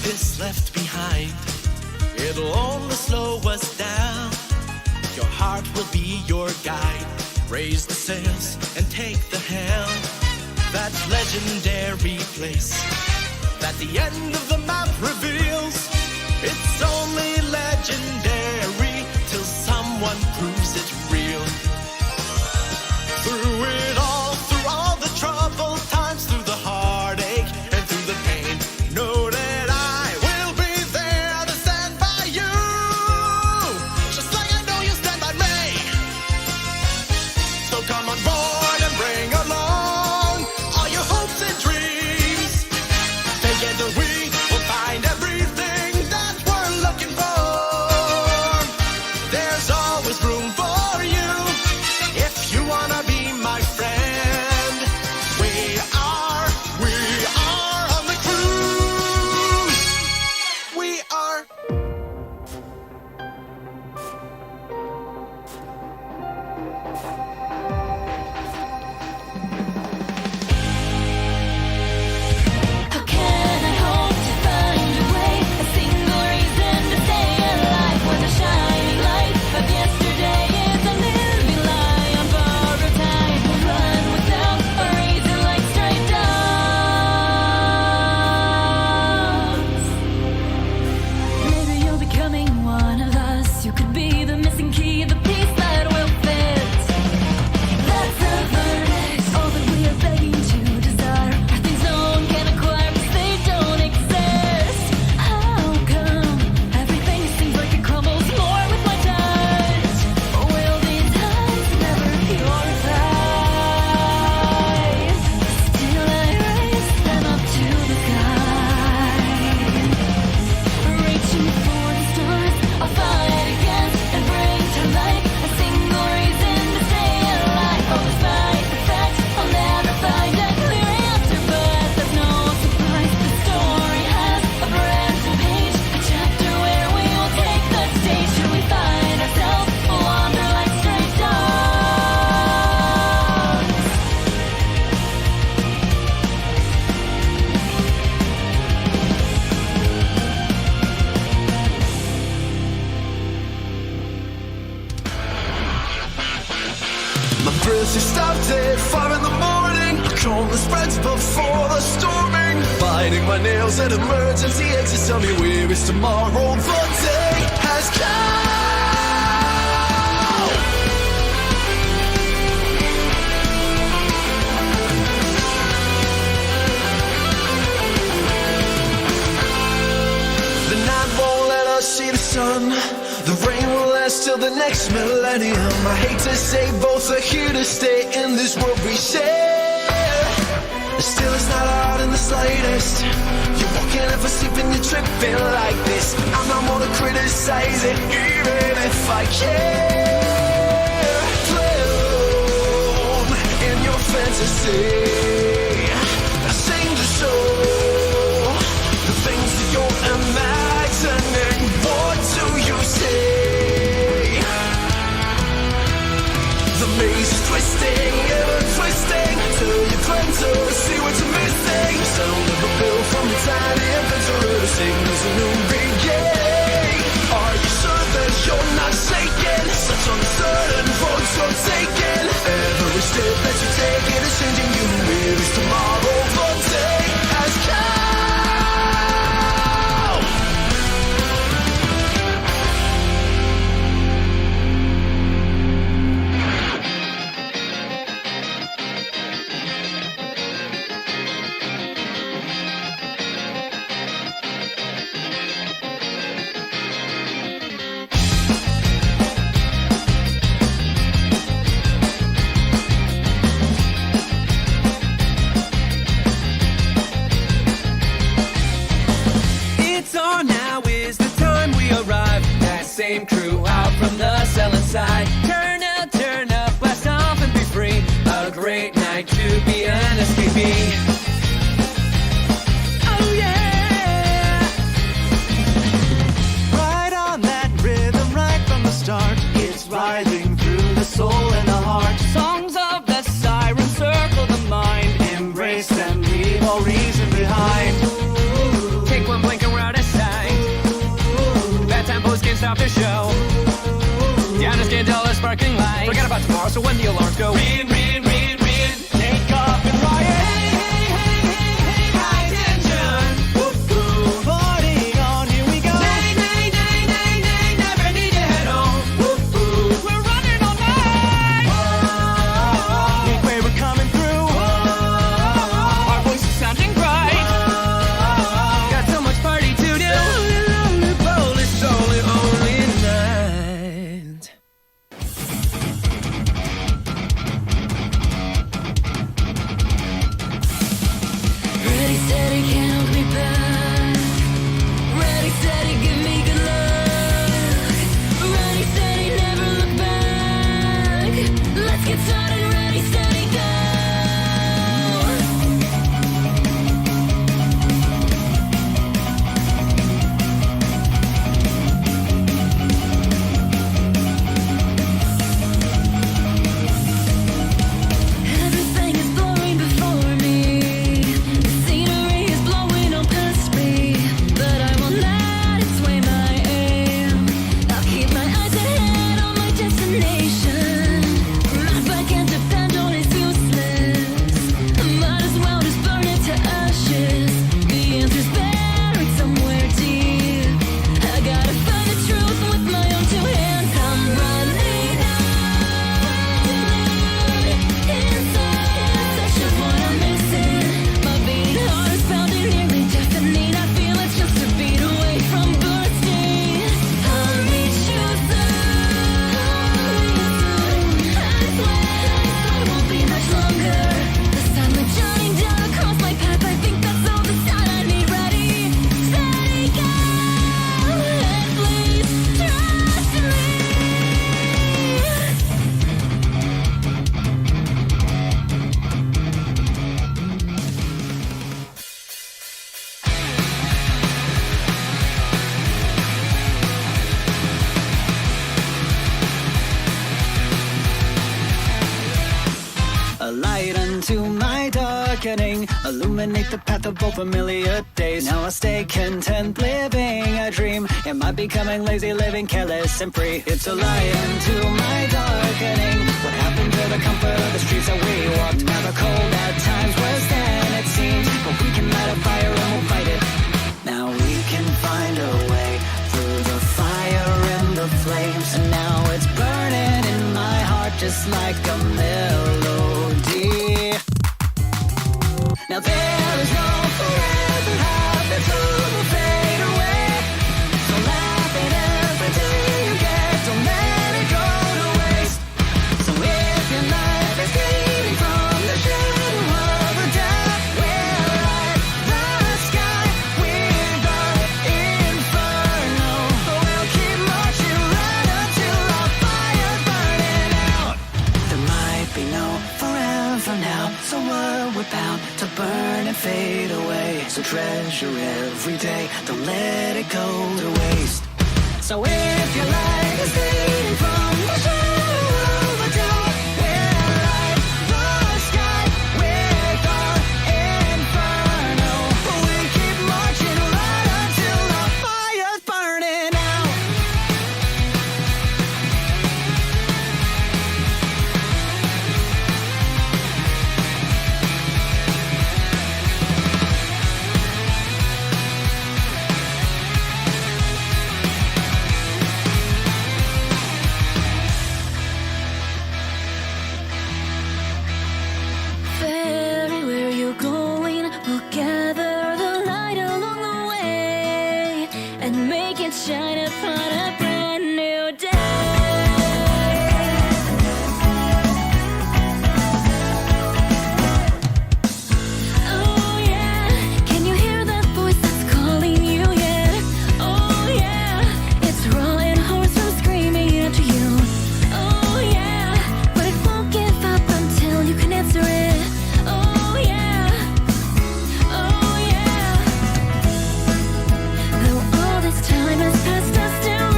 this left behind. It'll only slow us down. Your heart will be your guide. Raise the sails and take the helm. That legendary place that the end of the map reveals. It's only legendary till someone proves it real. Through it all, through all the troubled times, through the heartache and through the pain, know that I will be there to stand by you, just like I know you stand by me. So come on board and bring along all your hopes and dreams. Together we will find everything that we're looking for. There's always room for you if you wanna be my friend. We are on the cruise. We are. How can I hope to find a way, a single reason to stay alive when the shining light of yesterday is a living lie on borrowed time? We'll run without a reason like stray dogs. Maybe you're becoming one of us. You could be the missing key, the piece that will fit. That's the verdict. All that we are begging to desire are things no one can acquire because they don't exist. How come everything seems like it crumbles more with my touch? Or will these times never purify? Still I raise them up to the sky. Reaching for the stars, I'll fight against and bring to light a single reason to stay alive. Oh, despite the fact I'll never find a clear answer, but there's no surprise. The story has a brand new page, a chapter where we will take the stage. Till we find ourselves wander like stray dogs. My breath is stopped at 5 in the morning. Calm the spreads before the storming. Biting my nails at emergency exits. Tell me where is tomorrow? The day has come. The night won't let us see the sun. The rain will last till the next millennium. I hate to say both are here to stay in this world we share. Still it's not hard in the slightest. You're walking if I sleep and you're tripping like this. I'm not gonna criticize it even if I care. Play alone in your fantasy. I sing to show the things that you're imagining. What do you say? The maze is twisting, ever twisting, till you climb to see what you're missing. Sound of a bell from a tiny inventory signals a new beginning. Are you sure that you're not shaking? Such uncertain roads you're taking. Every step that you take it is changing you. Where is tomorrow? The day has come. It's on now is the time we arrive. That same crew out from the cell inside. Turn up, blast off and be free. A great night to be an escapee. Oh yeah! Right on that rhythm, right from the start. It's writhing through the soul and the heart. Songs of the siren circle the mind. Embrace them, leave all reason behind. Take one blink around off the show. Down a $10 sparkling light. Forget about tomorrow, so when the alarms go, take off and riot. High tension. Woo-hoo. Party on, here we go. Never need to head home. Woo-hoo. We're running all night. Look where we're coming through. Our voices sounding bright. Got so much party to do. Lonely police, only night. Ready, steady, can't hold me back. Ready, steady, give me good luck. Ready, steady, never look back. Let's get started. Ready, steady, go. Everything is blowing before me. The scenery is blowing on past me, but I won't let it sway my aim. I'll keep my eyes ahead on my destination. My fight can't depend on it's useless. I might as well just burn it to ashes. The answer's buried somewhere deep. I gotta find the truth with my own two hands. I'm running out inside, search of what I'm missing. My beating heart is pounding, nearly deafening. I feel it's just a beat away from bursting. I'll reach you soon. I swear it won't be much longer. The sunlight shining down across my path. I think that's all the sign I need. Ready, steady, go. And please trust me. A light unto my darkening, illuminate the path of both familiar days. Now I stay content living a dream. Am I becoming lazy, living careless and free? It's a light unto my darkening. What happened to the comfort of the streets that we walked? Now the cold at times worse than it seems, but we can light a fire and we'll fight it. Now we can find a way through the fire and the flames, and now it's burning in my heart just like a melody. Now there is no forever, half the truth will fade away. So laugh at every day you get, don't let it go to waste. So if your life is fading from the shadow of a doubt, we'll light the sky with the inferno. We'll keep marching right until our fire's burning out. There might be no forever now, so what we're bound to burn and fade away. So treasure every day, don't let it go to waste. So if your light is fading from the shadow of a doubt, we'll light the sky with our inferno. We keep marching right until our fire's burning out. Fairy, where you going? We'll gather the light along the way and make it shine upon a brand new day. Oh yeah, can you hear that voice that's calling you? Yeah, oh yeah, it's raw and hoarse from screaming after you. Oh yeah, but it won't give up until you can answer it. Oh yeah, oh yeah. Though all this time has passed, I still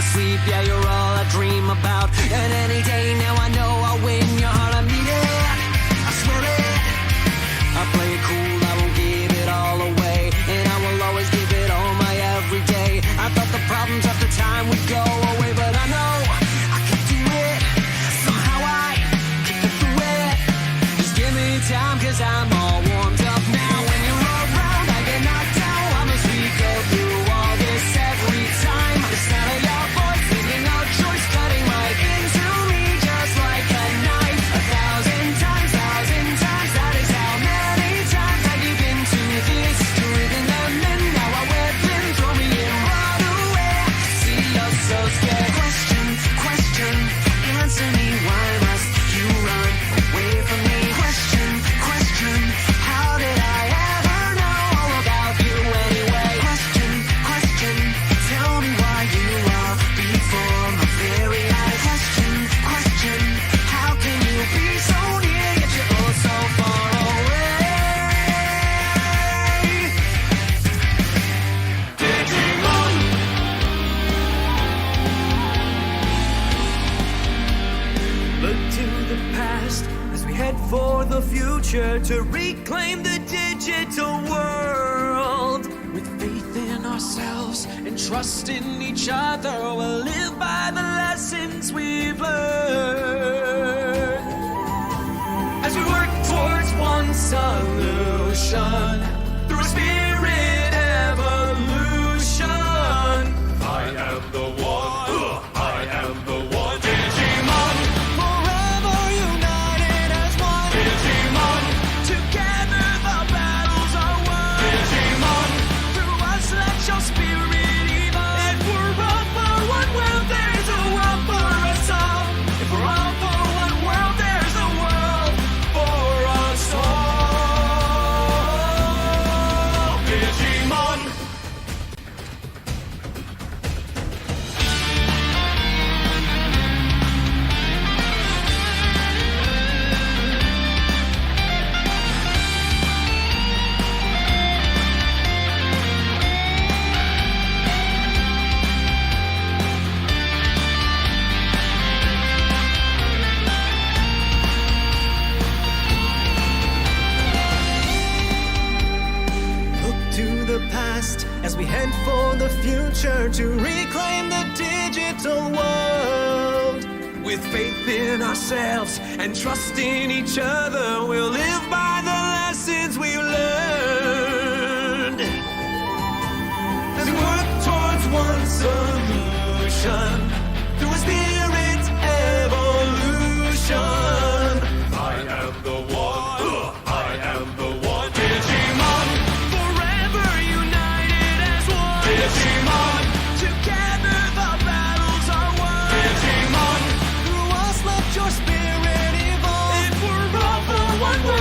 wanna sleep, yeah, you're all I dream about. And any day now I know I'll win your heart, I mean it, I swear it. I play it cool, I won't give it all away, and I will always give it all my every day. I thought the problems after time would go away, but I know I can do it. Somehow I can get through it. Just give me time, cause I'm all warmed up now. When you're around, I get knocked down. I must go through all this every time. The sound of your voice, leaving no choice, cutting right into me just like a knife. 1,000 times, that is how many times I give into this. To within the min, now I weapon, throw me in right away. See, you're so scared. Question, answer me, why must you run away from me? Question, how did I ever know all about you anyway? Question, tell me why you are before my very eyes. Question, how can you be so near yet you're oh so far away? Digimon! Look to the past as we head for the future to reclaim the digital world. With faith in ourselves and trust in each other, we'll live by the lessons we've learned. As we work towards one solution through a spirit evolution. I am the one. I am the one. Digimon. Forever united as one. Digimon. Together the battles are won. Digimon. Through us let your spirit evolve. If we're all for one world, there's a world for us all. If we're all for one world, there's a world for us all. Digimon. Look to the past as we head for the future to reclaim the digital world. With faith in ourselves and trust in each other, we'll live by the lessons we've learned. As we work towards one solution through a spirit evolution. I am the one. I am the one. Digimon. Forever united as one. Digimon. Together the battles are won. Digimon. Through us let your spirit evolve. If we're all for one world,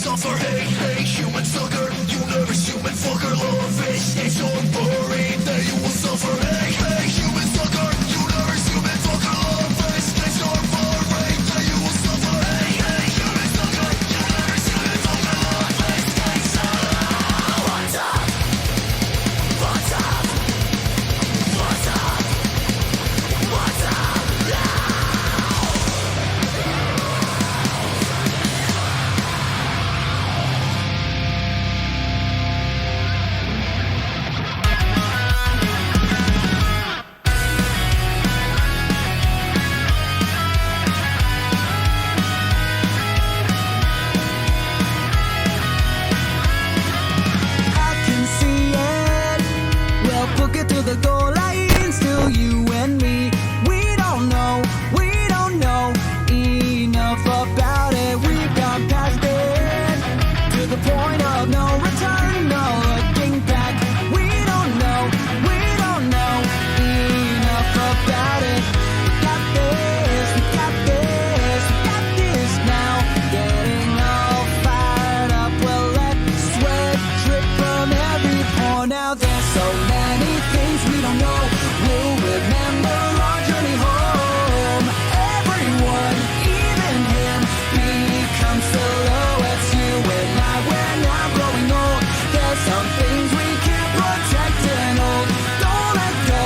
suffer. Hey, hey, human sucker, you nervous human fucker. Love is, it's on worry that you will suffer. Hey, hey, human sucker, you nervous human fucker. Love is, it's on worry that you will suffer. Hey, hey, human sucker, you nervous human fucker. Love is, it's on. What's up? What's up? What's up? What's up? I can see it. We'll book it through the goal line. Still you and me. We don't know enough about it. We've gone past it to the point of no return, no looking back. We don't know enough about it. Got this, we got this, we got this now. Getting all fired up, we'll let sweat drip from every pore. Now there's so many things we don't know. We'll remember our journey home. Everyone, even him, becomes silhouettes. You and I, we're now growing old. There's some things we can't protect and hold. Don't let go,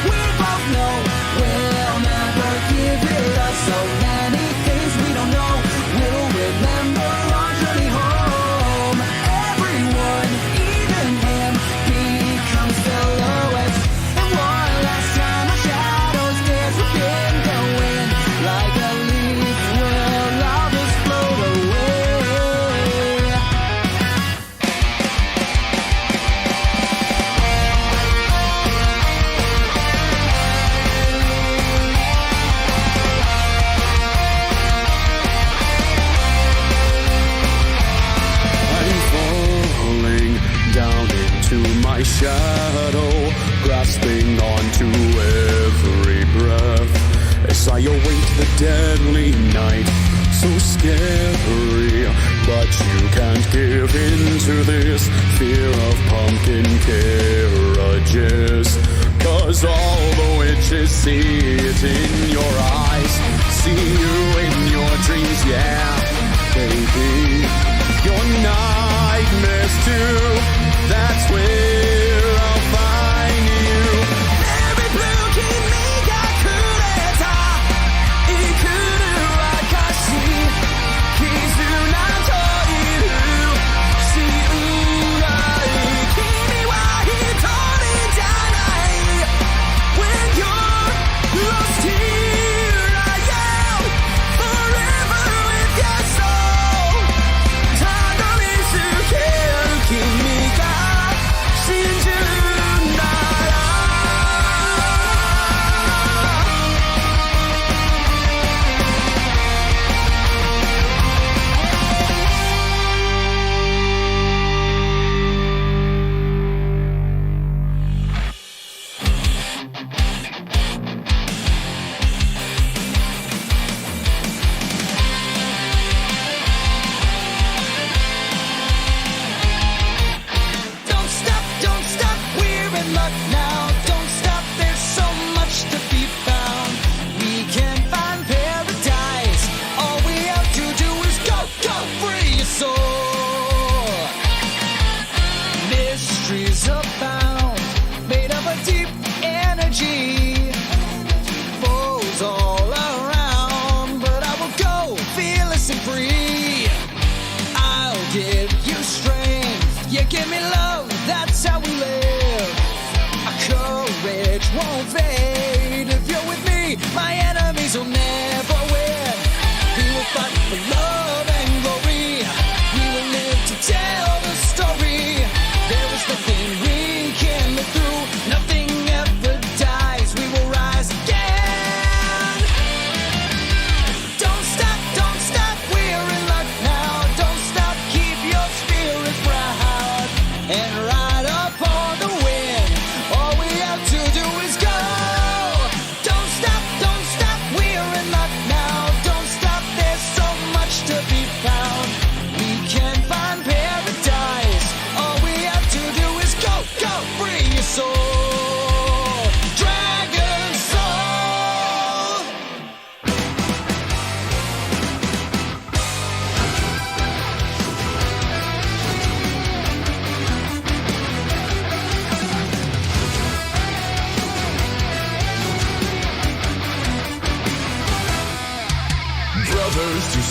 we both know we'll never give it up. So many things we don't know. We'll remember our journey home. Everyone, even him, becomes silhouettes. And one last time our shadows dance within the wind. Like a leaf will always float away. I'm falling down into my shadow, grasping onto every breath as I await the deadly night. So scary, but you can't give in to this fear of pumpkin carriages. 'Cause all the witches see it in your eyes, see you in your dreams, yeah, baby. Your nightmares too, that's where I'll find you. Every blue kimi ga kureta ikuru wakashi kizuna to iru shiurai kimi wa hitori janai. When you're lost here, I am forever with your soul. Tadorizukeru kimi ga shinju nara. Don't stop, we're in luck now. Don't stop, there's so much to be found. We can find paradise. All we have to do is go, free your soul. Mysteries abound, made of a deep energy. Foes all around, but I will go fearless and free. I'll give you strength, you give me love, that's how we live. Our courage won't fade. If you're with me, my enemies will never win. We will fight for love and glory. We will live to tell the story. There is nothing we can live through. Nothing ever dies. We will rise again. Don't stop, we're in luck now. Don't stop, keep your spirit proud and ride up on the wind. All we have to do is go. Don't stop, we're in luck now. Don't stop, there's so much to be found. We can find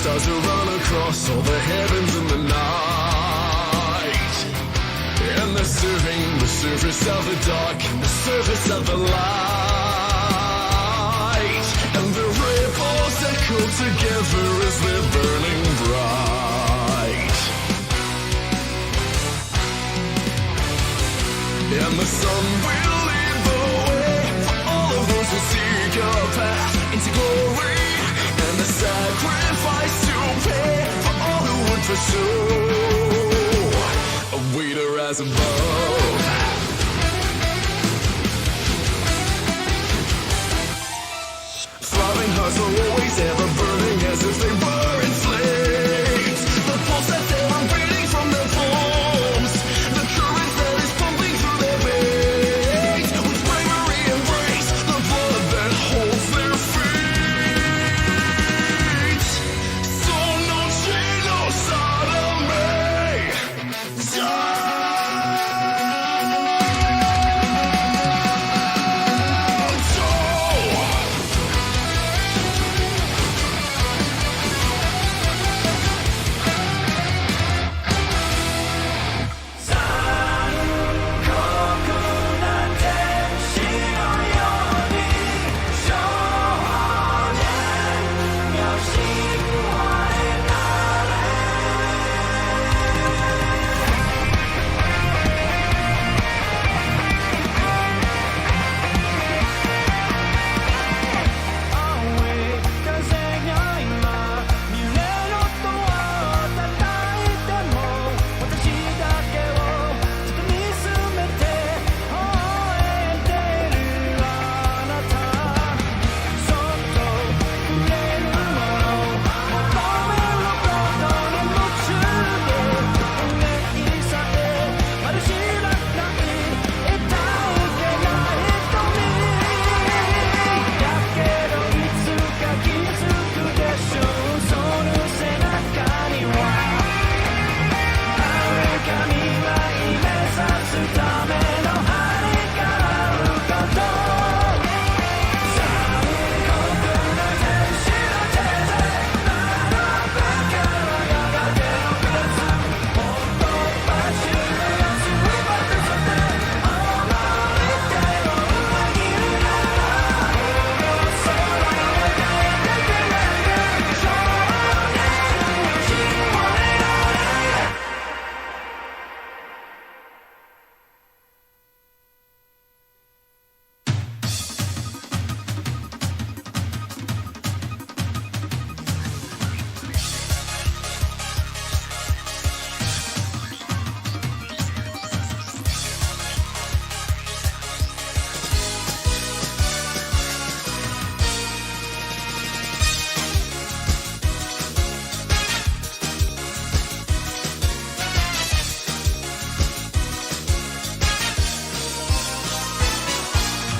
stars that run across all the heavens in the night. And they're serving the surface of the dark and the surface of the light. And the ripples echo together as they're burning bright. And the sun will lead the way for all of those who seek a path into glory. And the sacrifice to pay for all who would pursue a way to rise above. Throbbing hearts are always ever burning as if they were in flames. The pulse that they are breathing from their palms. The current that is pumping through their veins. With bravery embrace the blood that holds their feet. So no chain, no sodomy.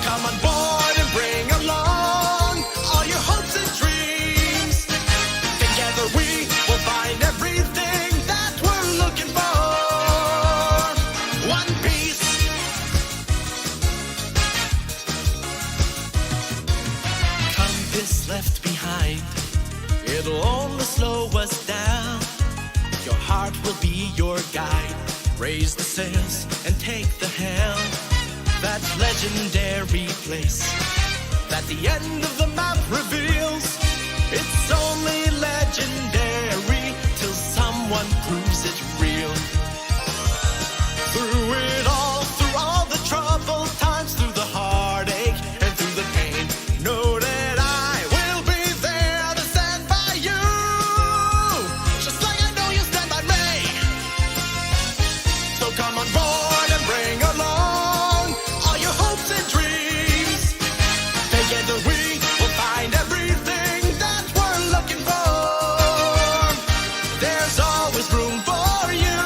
Come on board and bring along all your hopes and dreams. Together we will find everything that we're looking for. One piece. Compass left behind, it'll only slow us down. Your heart will be your guide. Raise the sails and take the helm. That legendary place that the end of the map reveals. It's only legendary till someone proves it real. Through all the troubled times, through the heartache and through the pain, know that I will be there to stand by you, just like I know you stand by me. So come on board and bring along all your hopes and dreams. Together we will find everything that we're looking for. There's always room for you.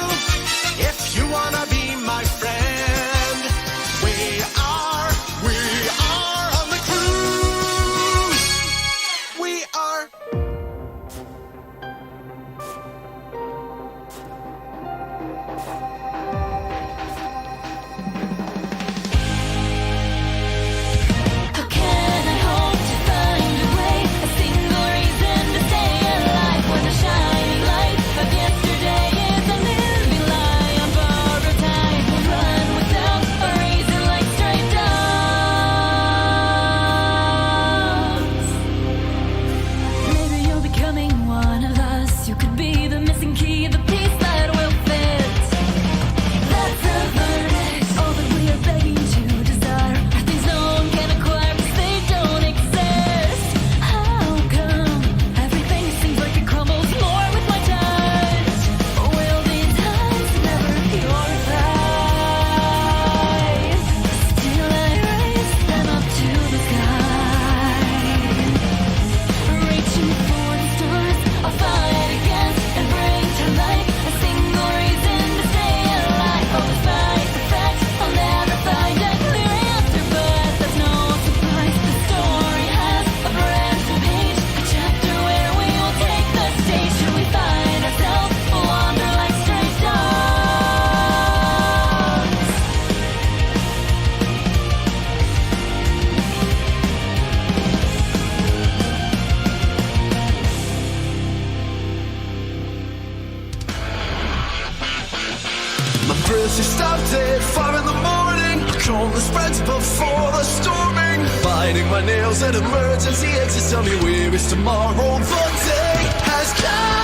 she stopped at 5 in the morning. I comb the spreads before the storming. Biting my nails at emergency exits. Tell me where is tomorrow? The day has come.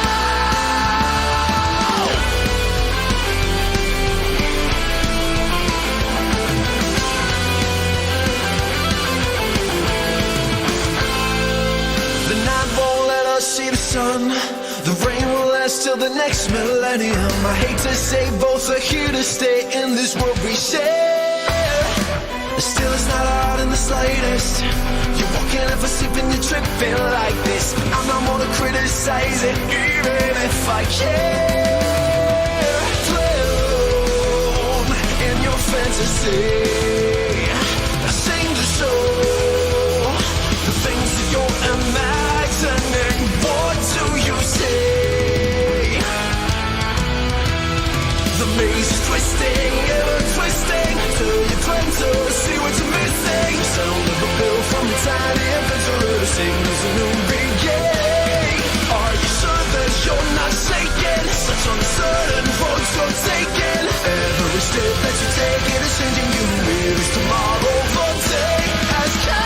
The night won't let us see the sun. The rain will last till the next millennium. I hate to say both are here to stay in this world we share. Still it's not hard in the slightest. You're walking if I sleep and you're tripping like this. I'm not gonna criticize it even if I care. Flown in your fantasy. I sing to show the things that you're imagining. What do you say? The maze is twisting, ever twisting, till you claim to see what you're missing. Sound of a bell from a tiny adventurer signals a new beginning. Are you sure that you're not shaking? Such uncertain roads you're taking. Every step that you take it is changing you. Where is tomorrow? The day has come.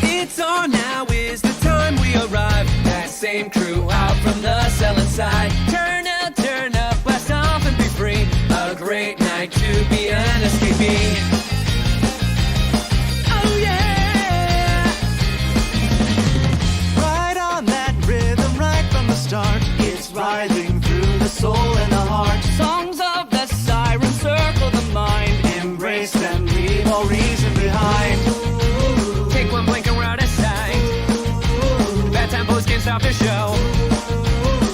It's on now is the time we arrive. That same crew out from the cell inside. Turn up, blast off and be free. A great night to be an escapee. Oh yeah! Right on that rhythm, right from the start. It's writhing through the soul and the heart. Songs of the siren circle the mind. Embrace them, leave all reason behind. Take one blink and we're out of sight. Bad tempos can't stop the show.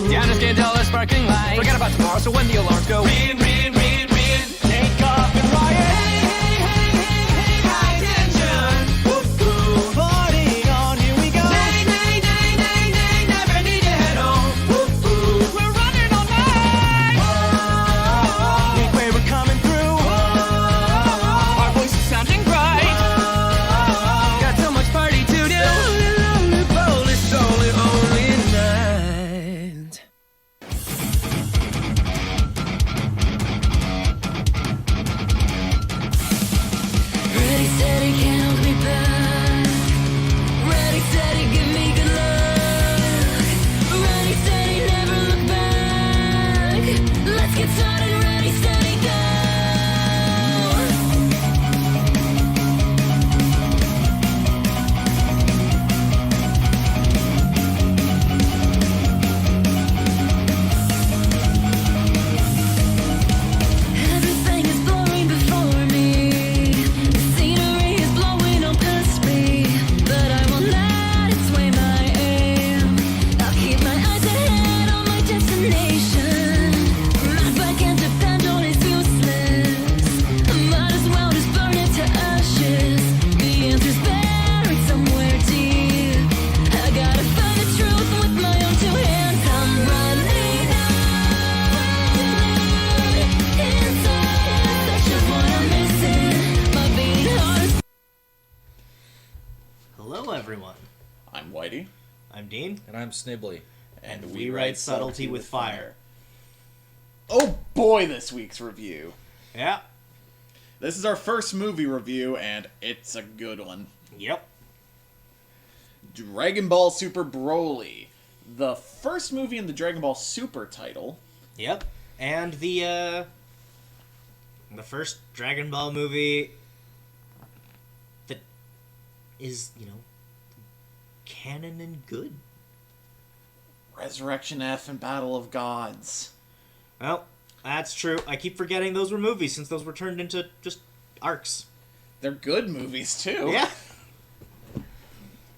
Down a skin dull as sparkling light. Forget about tomorrow, so when the alarms go ring, ring, ring, ring, take off and riot. Hey, hey, hey, hey, hey, high tension. Woo-hoo, party on, here we go. Nay, nay, nay, nay, nay, never need to head home. Woo-hoo, we're running all night. Look where we're coming through. Our voices sounding bright. Got so much party to do. Lonely, lonely, solely, only night. Ready, steady, can't hold me back. Ready, steady, give me good luck. Ready, steady, never look back. Let's get started. Ready, steady, go. Everything is blowing before me. The scenery is blowing on past me, but I won't let it sway my aim. I'll keep my eyes ahead on my destination. My back and depend on is useless. I might as well just burn it to ashes. The answer's buried somewhere deep. I gotta find the truth with my own two hands. I'm running out inside. That's just what I'm missing. My beating heart. Hello, everyone. I'm Whitey, I'm Dean, And I'm Snibbly. and we write Subtlety with Fire. Oh boy, this week's review. Yeah. This is our first movie review, and it's a good one. Yep. Dragon Ball Super Broly. The first movie in the Dragon Ball Super title. Yep. And the first Dragon Ball movie that is, canon and good. Resurrection F and Battle of Gods. Well, that's true. I keep forgetting those were movies since those were turned into just arcs. They're good movies, too. Yeah.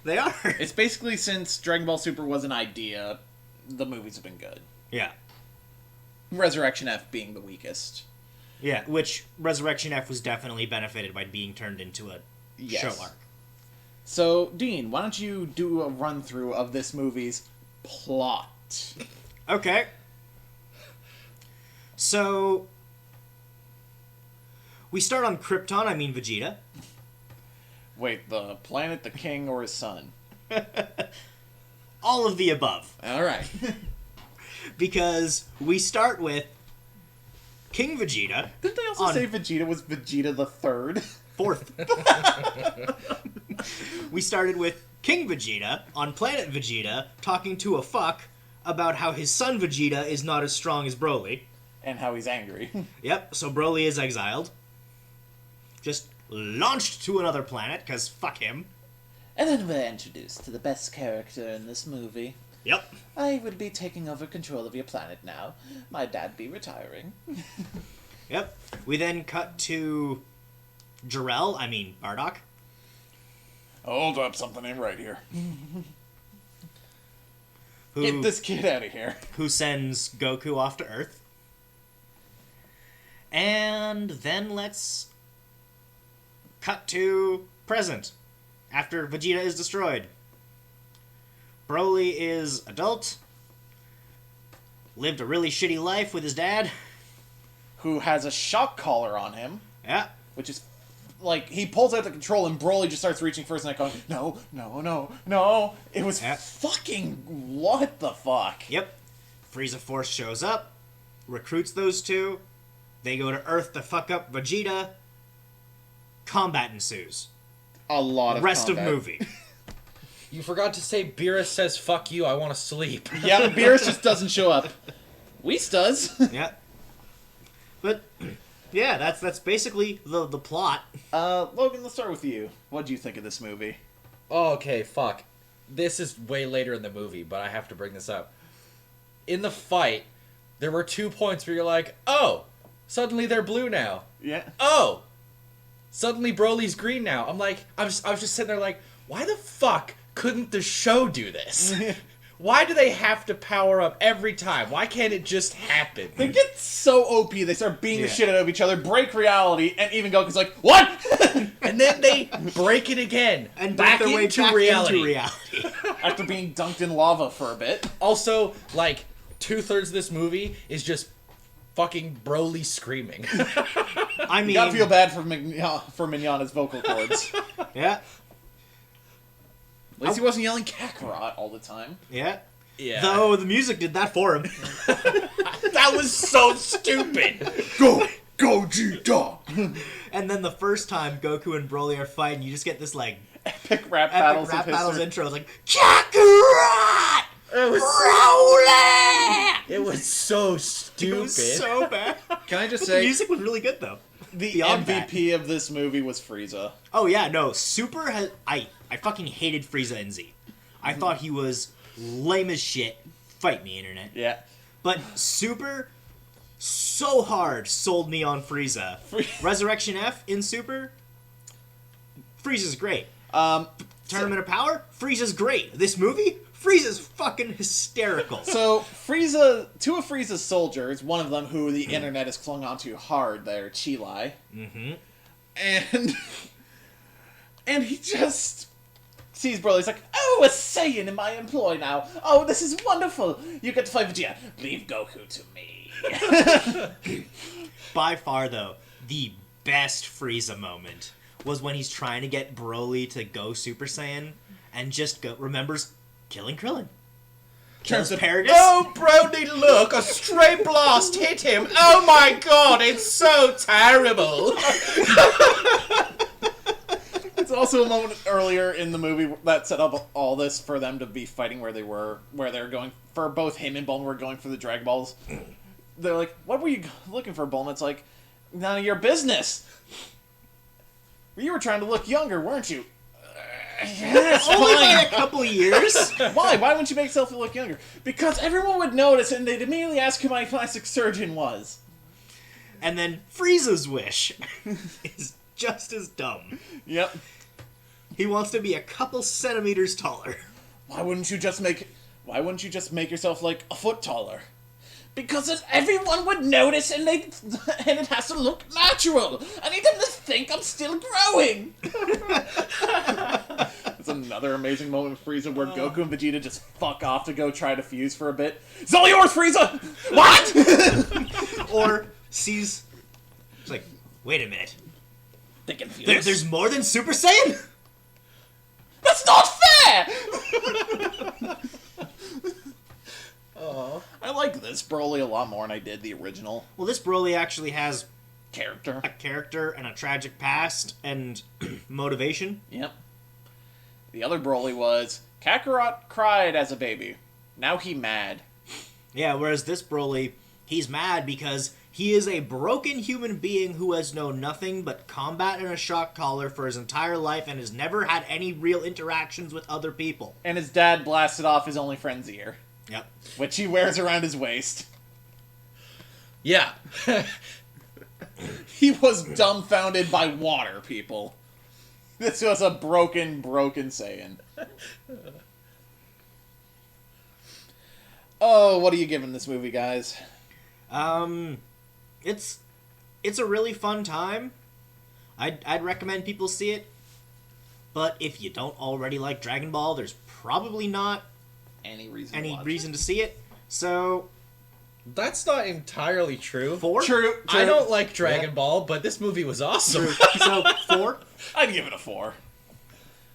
They are. It's basically since Dragon Ball Super was an idea, the movies have been good. Yeah. Resurrection F being the weakest. Yeah, which Resurrection F was definitely benefited by being turned into a Yes. show arc. So, Dean, why don't you do a run-through of this movie's plot? Okay. So, we start on Krypton, I mean Vegeta. Wait, the planet, the king, or his son? All of the above. Alright. Because we start with King Vegeta. Didn't they also on say Vegeta was Vegeta the Third? Fourth. We started with King Vegeta on planet Vegeta talking to a fuck about how his son Vegeta is not as strong as Broly. And how he's angry. Yep, so Broly is exiled. Just launched to another planet, because fuck him. And then we're introduced to the best character in this movie. Yep. I will be taking over control of your planet now. My dad be retiring. Yep. We then cut to Bardock. Hold up, something ain't right here. Who, Get this kid out of here. who sends Goku off to Earth. And then let's cut to present, after Vegeta is destroyed. Broly is adult, lived a really shitty life with his dad. Who has a shock collar on him, Yeah. which is like he pulls out the control and Broly just starts reaching first and like going, no, no, no, no. It was Yeah. fucking what the fuck? Yep. Frieza Force shows up, recruits those two. They go to Earth to fuck up Vegeta. Combat ensues. A lot of Rest combat. of movie. You forgot to say Beerus says, "Fuck you, I want to sleep." Yeah, Beerus just doesn't show up. Whis does. Yeah. But yeah, that's basically the plot. Logan, let's start with you. What do you think of this movie? Oh, okay, fuck. This is way later in the movie, but I have to bring this up. In the fight, there were 2 points where you're like, oh, suddenly they're blue now. Yeah. Oh, suddenly Broly's green now. I'm like, I was just sitting there like, why the fuck couldn't the show do this? Why do they have to power up every time? Why can't it just happen? They get so OP, they start beating the Yeah. shit out of each other, break reality, and even Goku's like, what? And then they break it again And back make their way into back reality. into reality. After being dunked in lava for a bit. Also, like 2/3 of this movie is just fucking Broly screaming. I mean, You gotta feel bad for Mignonna's vocal cords. yeah, At least he wasn't yelling Kakarot all the time. yeah. Yeah. Though the music did that for him. That was so stupid. Go! Gogeta! And then the first time Goku and Broly are fighting, you just get this like Epic rap epic battles rap of battles history. intro. It's like Kakarot, It was Broly. It was so It stupid. was so bad. Can I just The say, music was really good though. the beyond that. MVP of this movie was Frieza. Oh yeah, no, Super has I fucking hated Frieza and Z. I thought he was lame as shit. Fight me, internet. Yeah. But Super so hard sold me on Frieza. Resurrection F in Super, Frieza's great. Tournament of Power, Frieza's great. This movie, Frieza's fucking hysterical. So, Frieza, two of Frieza's soldiers, one of them who the internet has clung onto hard there, Chilai. Mm-hmm. And he just sees Broly, he's like, oh, a Saiyan in my employ now. Oh, this is wonderful. You get to fight Vegeta. Leave Goku to me. By far, though, the best Frieza moment was when he's trying to get Broly to go Super Saiyan and just remembers killing Krillin. Kills Paragus. Oh, Brody, look! A stray blast hit him! Oh my god, it's so terrible! It's also a moment earlier in the movie that set up all this for them to be fighting where they were going, for both him and Bulma were going for the Dragon Balls. They're like, what were you looking for, Bulma? It's like, none of your business. You were trying to look younger, weren't you? Yes, Only by fine. a couple of years. Why? Why wouldn't you make yourself look younger? Because everyone would notice and they'd immediately ask who my plastic surgeon was. And then Frieza's wish is just as dumb. Yep. He wants to be a couple centimeters taller. Why wouldn't you just make yourself like a foot taller? Because then everyone would notice, and it has to look natural. I need them to think I'm still growing. It's another amazing moment with Frieza where Goku and Vegeta just fuck off to go try to fuse for a bit. It's all yours, Frieza! What? Or sees... It's like, wait a minute. They can fuse. There's more than Super Saiyan? That's not fair! I like this Broly a lot more than I did the original Well, this Broly actually has character. a character and a tragic past and motivation. Yep. The other Broly was, Kakarot cried as a baby. Now he mad. Yeah, whereas this Broly, he's mad because he is a broken human being who has known nothing but combat and a shock collar for his entire life and has never had any real interactions with other people. And his dad blasted off his only friend's ear, Yep. which he wears around his waist. Yeah. He was dumbfounded by water, people. This was a broken Saiyan. Oh, what are you giving this movie, guys? It's a really fun time. I'd recommend people see it. But if you don't already like Dragon Ball, there's probably not Any reason any to watch reason to see it. So, That's not entirely true. 4? True. I don't like Dragon Ball, but this movie was awesome. So, 4? I'd give it a 4.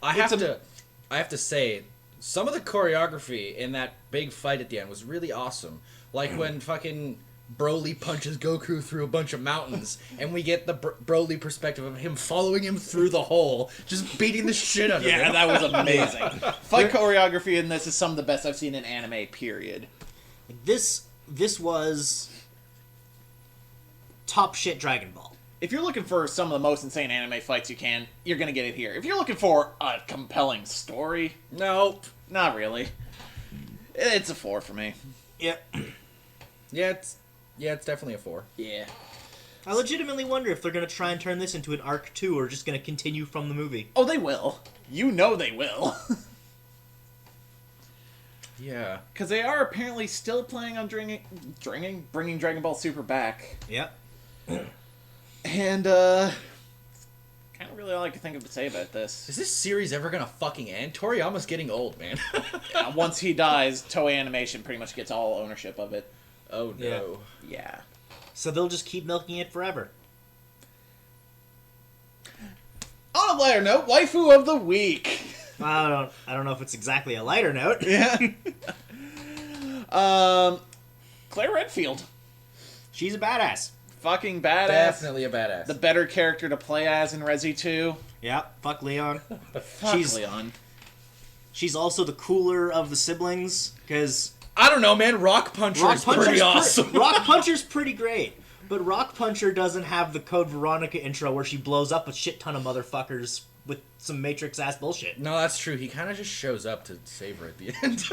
I have to say, some of the choreography in that big fight at the end was really awesome. Like when fucking Broly punches Goku through a bunch of mountains, and we get the Broly perspective of him following him through the hole, just beating the shit out of Yeah, him. that was amazing. Fight choreography in this is some of the best I've seen in anime, period. This was top shit Dragon Ball. If you're looking for some of the most insane anime fights you're gonna get it here. If you're looking for a compelling story, Nope. not really. It's a 4 for me. Yep. Yeah, it's definitely a 4. Yeah. I legitimately wonder if they're going to try and turn this into an arc 2 or just going to continue from the movie. Oh, they will. You know they will. Yeah. Because they are apparently still planning on bringing Dragon Ball Super back. Yep. And, kind of really all I can think of to say about this. Is this series ever gonna fucking end? Toriyama's getting old, man. Once he dies, Toei Animation pretty much gets all ownership of it. Oh no. Yeah. So they'll just keep milking it forever. On a lighter note, waifu of the week. I don't know if it's exactly a lighter note. Yeah. Claire Redfield. She's a badass. Fucking badass. Definitely a badass. The better character to play as in Resi 2. Yep. Fuck Leon. Fuck She's- Leon. She's also the cooler of the siblings because I don't know, man. Rock Puncher is pretty awesome. Rock Puncher's pretty great, but Rock Puncher doesn't have the Code Veronica intro where she blows up a shit ton of motherfuckers with some Matrix ass bullshit. No, that's true. He kind of just shows up to save her at the end.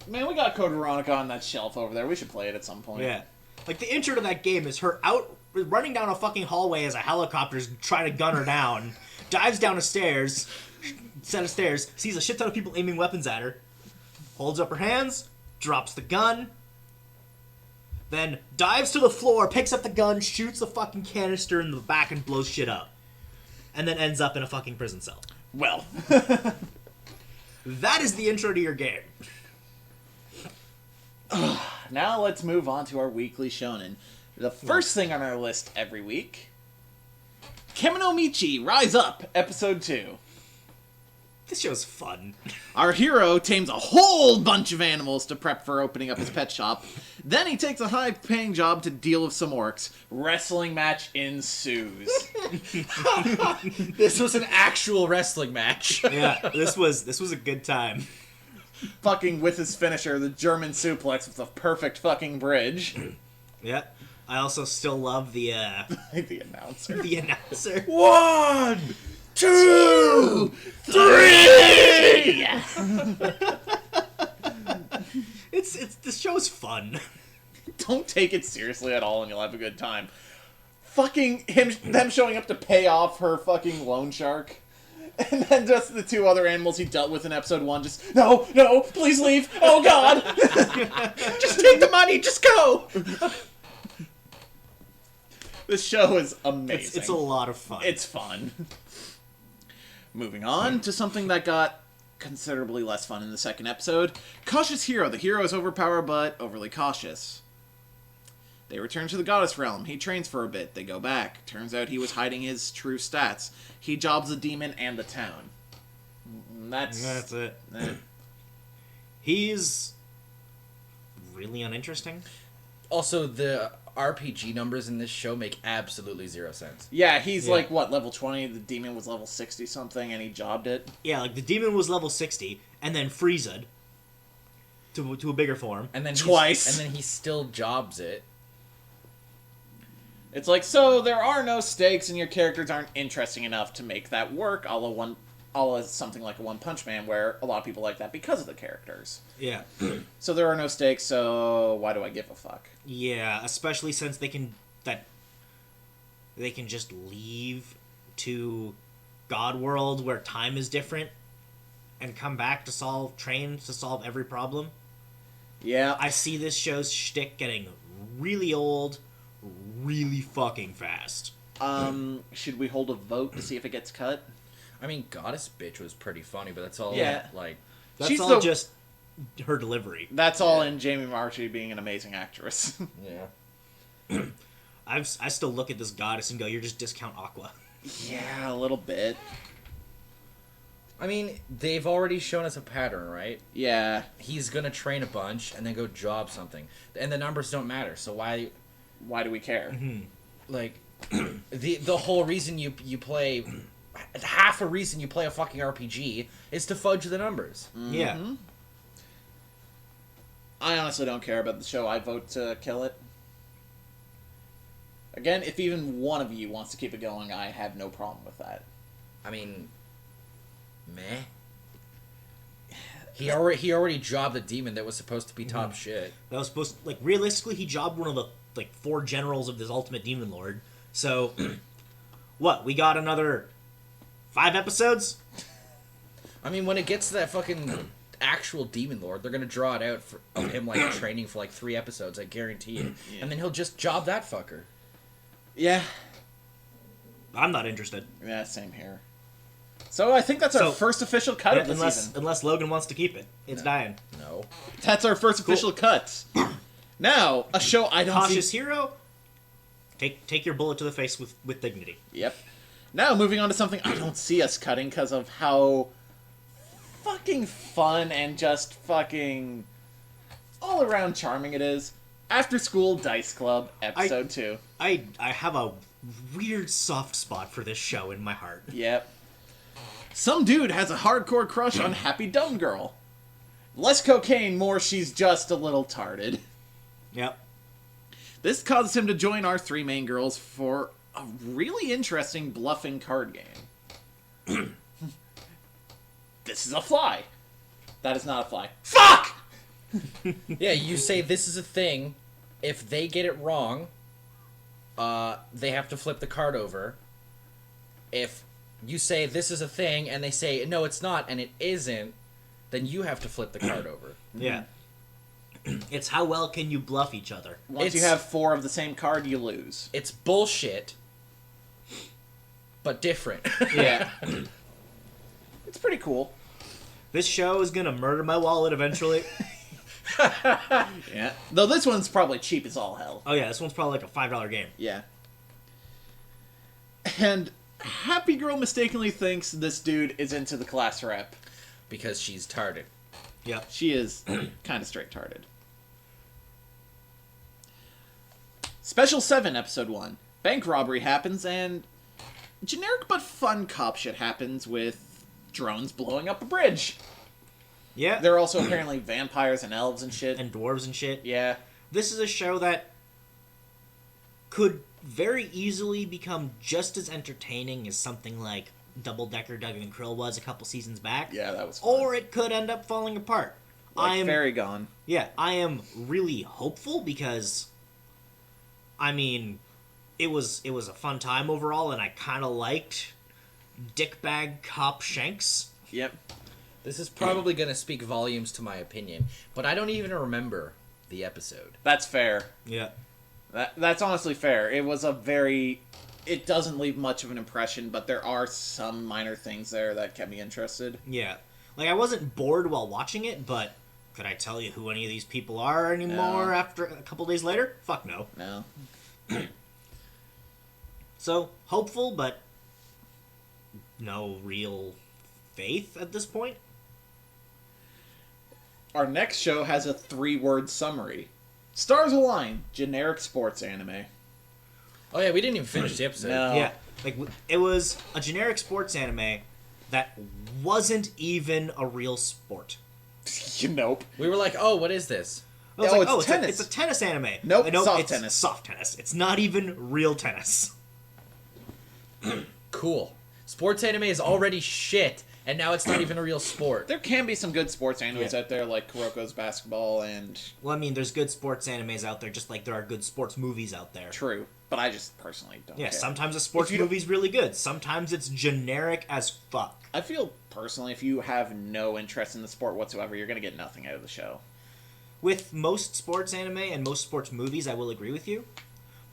Man, we got Code Veronica on that shelf over there. We should play it at some point. Yeah, like the intro to that game is her out running down a fucking hallway as a helicopter's trying to gun her down, dives down a set of stairs, sees a shit ton of people aiming weapons at her, holds up her hands, drops the gun, then dives to the floor, picks up the gun, shoots the fucking canister in the back and blows shit up. And then ends up in a fucking prison cell. Well. That is the intro to your game. Now let's move on to our weekly shonen. The first thing on our list every week, Kimi no Michi, Rise Up, Episode 2. This show's fun. Our hero tames a whole bunch of animals to prep for opening up his pet shop. Then he takes a high-paying job to deal with some orcs. Wrestling match ensues. This was an actual wrestling match. Yeah, this was a good time. Fucking with his finisher, the German suplex with a perfect fucking bridge. Yep. I also still love the The announcer. the announcer. 1, 2, 3. It's this show's fun. Don't take it seriously at all and you'll have a good time. Fucking them showing up to pay off her fucking loan shark. And then just the two other animals he dealt with in episode 1 just, no, please leave. Oh, God. Just take the money. Just go. This show is amazing. It's a lot of fun. It's fun. Moving on to something that got considerably less fun in the second episode. Cautious Hero. The hero is overpowered but overly cautious. They return to the goddess realm. He trains for a bit. They go back. Turns out he was hiding his true stats. He jobs the demon and the town. That's it. eh. He's really uninteresting. Also, the RPG numbers in this show make absolutely zero sense. Yeah, he's Yeah. like, what, level 20? The demon was level 60 something, and he jobbed it. Yeah, like the demon was level 60, and then Frieza'd to a bigger form. And then Twice. And then he still jobs it. It's like, so there are no stakes, and your characters aren't interesting enough to make that work, a la something like a One Punch Man, where a lot of people like that because of the characters. Yeah. So there are no stakes, so why do I give a fuck? Yeah, especially since they can just leave to God World where time is different and come back to train to solve every problem. Yeah. I see this show's shtick getting really old, really fucking fast. Should we hold a vote to see if it gets cut? I mean, Goddess Bitch was pretty funny, but that's all. Yeah. Like, That's She's all the- just her delivery. That's all in Jamie Marchi being an amazing actress. yeah. I still look at this goddess and go, "You're just discount Aqua." Yeah, a little bit. I mean, they've already shown us a pattern, right? Yeah. He's gonna train a bunch and then go job something, and the numbers don't matter. So why, Why do we care? like, the whole reason you play, half a reason you play a fucking RPG is to fudge the numbers. Yeah. I honestly don't care about the show. I vote to kill it. Again, if even one of you wants to keep it going, I have no problem with that. I mean, meh. He already jobbed the demon that was supposed to be top shit. That was supposed to, like, realistically, he jobbed one of the, like, 4 generals of this ultimate demon lord. So, what, we got another 5 episodes? I mean, when it gets to that fucking actual demon lord, they're gonna draw it out of him like training for like 3 episodes, I guarantee it. And then he'll just job that fucker. Yeah. I'm not interested. Yeah, same here. So I think that's our So- first official cut of the season. Unless Logan wants to keep it. It's dying. No. That's our first official cut. Now, a show I don't Cautious see... hero, take your bullet to the face with dignity. Yep. Now, moving on to something I don't see us cutting because of how fucking fun and just fucking all-around charming it is. After School Dice Club, episode 2. I have a weird soft spot for this show in my heart. Yep. Some dude has a hardcore crush on Happy Dumb Girl. Less cocaine, more she's just a little tarded. Yep. This causes him to join our 3 main girls for a really interesting bluffing card game. This is a fly. That is not a fly. Fuck! Yeah, you say this is a thing. If they get it wrong, they have to flip the card over. If you say this is a thing and they say no, it's not, and it isn't, then you have to flip the card over. Yeah. It's how well can you bluff each other. Once you It's- have 4 of the same card, you lose. It's bullshit, but different. Yeah. It's pretty cool. This show is gonna murder my wallet eventually. Yeah. Though this one's probably cheap as all hell. Oh yeah, this one's probably like a $5 game. Yeah. And Happy Girl mistakenly thinks this dude is into the class rep. Because she's tarded. Yep. She is kind of straight tarded. Special 7, Episode 1. Bank robbery happens, and generic but fun cop shit happens with drones blowing up a bridge. Yeah. There are also apparently vampires and elves and shit. And dwarves and shit. Yeah. This is a show that could very easily become just as entertaining as something like Double Decker Doug and Krill was a couple seasons back. Yeah, that was fun. Or it could end up falling apart. Like Fairy Gone. Yeah, I am really hopeful because, I mean, it was a fun time overall, and I kind of liked dickbag cop Shanks. Yep. This is probably going to speak volumes to my opinion, but I don't even remember the episode. That's fair. Yeah. That's honestly fair. It was a very... It doesn't leave much of an impression, but there are some minor things there that kept me interested. Yeah. Like, I wasn't bored while watching it, but could I tell you who any of these people are anymore after a couple days later? Fuck no. No. So, hopeful, but no real faith at this point. Our next show has a 3-word summary. Stars Align, generic sports anime. Oh yeah, we didn't even finish the episode. No. Yeah. Like, it was a generic sports anime that wasn't even a real sport. Nope. We were like, oh, what is this? I was Oh, like, it's tennis. it's a tennis anime. Nope, soft it's tennis. soft tennis. It's not even real tennis. Cool. Sports anime is already shit, and now it's not even a real sport. There can be some good sports animes Yeah. out there, like Kuroko's Basketball and... Well, I mean, there's good sports animes out there, just like there are good sports movies out there. True. But I just personally don't Yeah, care. sometimes a sports If you don't- movie's really good. Sometimes it's generic as fuck. I feel, personally, if you have no interest in the sport whatsoever, you're going to get nothing out of the show. With most sports anime and most sports movies, I will agree with you.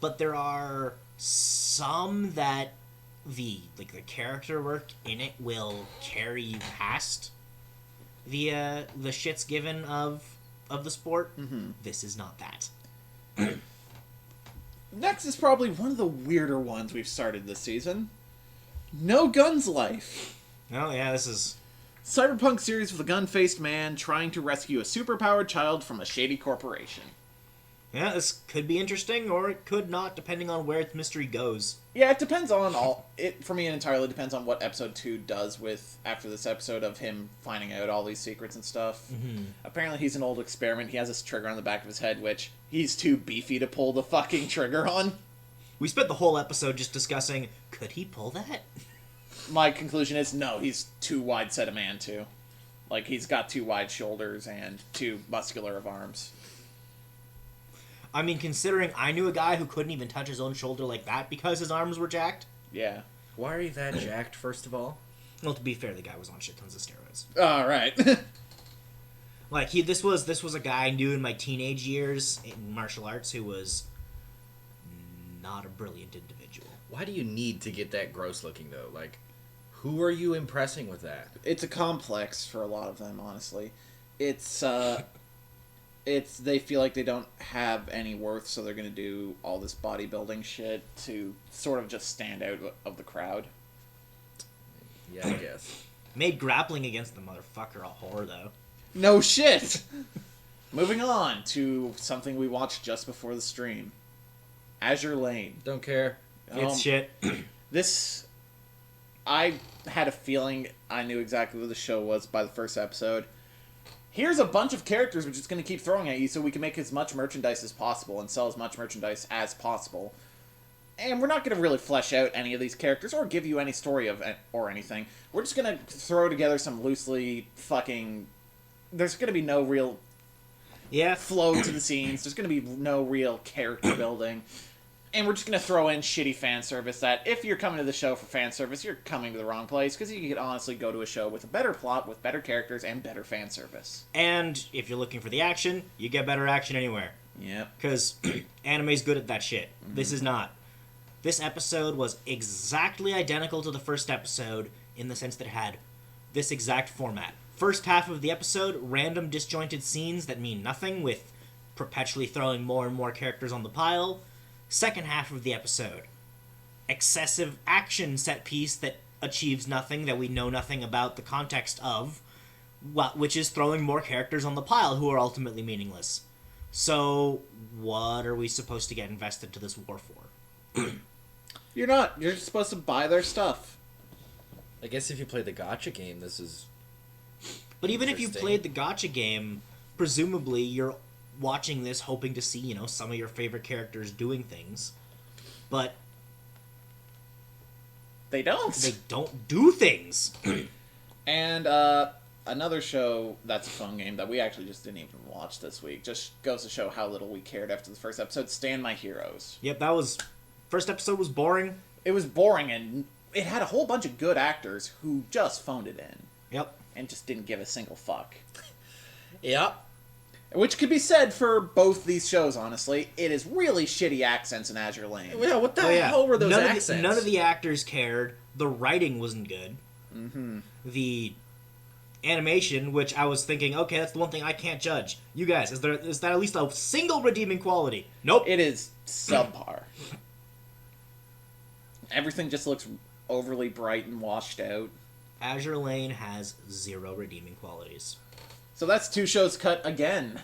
But there are some that the character work in it will carry you past the shits given of the sport. Mm-hmm. This is not that. Next is probably one of the weirder ones we've started this season. No Guns Life. Oh yeah, this is Cyberpunk series with a gun-faced man trying to rescue a superpowered child from a shady corporation. this could be interesting or it could not, depending on where its mystery goes. Yeah, it depends on all... It for me, it entirely depends on what episode 2 does with... After this episode of him finding out all these secrets and stuff. Mm-hmm. Apparently he's an old experiment. He has this trigger on the back of his head, which he's too beefy to pull the fucking trigger on. We spent the whole episode just discussing, could he pull that? My conclusion is, no, he's too wide set a man, too. Like, he's got too wide shoulders and too muscular of arms. I mean, considering I knew a guy who couldn't even touch his own shoulder like that because his arms were jacked. Yeah. Why are you that jacked, first of all? Well, to be fair, the guy was on shit tons of steroids. Alright. Like, this was a guy I knew in my teenage years in martial arts who was not a brilliant individual. Why do you need to get that gross looking, though? Like, who are you impressing with that? It's a complex for a lot of them, honestly. It's they feel like they don't have any worth, so they're gonna do all this bodybuilding shit to sort of just stand out of the crowd. Yeah, I guess. Made grappling against the motherfucker a horror, though. No shit! Moving on to something we watched just before the stream. Azure Lane. Don't care. It's shit. This... I had a feeling I knew exactly what the show was by the first episode. Here's a bunch of characters we're just going to keep throwing at you so we can make as much merchandise as possible and sell as much merchandise as possible. And we're not going to really flesh out any of these characters or give you any story of or anything. We're just going to throw together some loosely fucking... There's going to be no real flow to the scenes. There's going to be no real character building. And we're just going to throw in shitty fan service that if you're coming to the show for fan service, you're coming to the wrong place, because you could honestly go to a show with a better plot, with better characters, and better fan service. And if you're looking for the action, you get better action anywhere. Yep. Because anime's good at that shit. Mm-hmm. This is not. This episode was exactly identical to the first episode in the sense that it had this exact format. First half of the episode, random disjointed scenes that mean nothing, with perpetually throwing more and more characters on the pile. Second half of the episode, excessive action set piece that achieves nothing, that we know nothing about the context of, which is throwing more characters on the pile who are ultimately meaningless. So, what are we supposed to get invested to this war for? You're not. You're just supposed to buy their stuff. I guess if you play the gacha game, this is... But even if you Interesting. played the gacha game, presumably you're watching this hoping to see, some of your favorite characters doing things. But They don't. they don't do things. And another show that's a phone game that we actually just didn't even watch this week. Just goes to show how little we cared after the first episode. Stand My Heroes. Yep, first episode was boring. It was boring and it had a whole bunch of good actors who just phoned it in Yep. and just didn't give a single fuck. Yep. Which could be said for both these shows, honestly. It is really shitty accents in Azure Lane. Yeah, what the Oh, yeah. hell were those none accents? Of none of the actors cared. The writing wasn't good. Mm-hmm. The animation, which I was thinking, okay, that's the one thing I can't judge. You guys, is that at least a single redeeming quality? Nope. It is subpar. Everything just looks overly bright and washed out. Azure Lane has 0 redeeming qualities. So that's 2 shows cut again.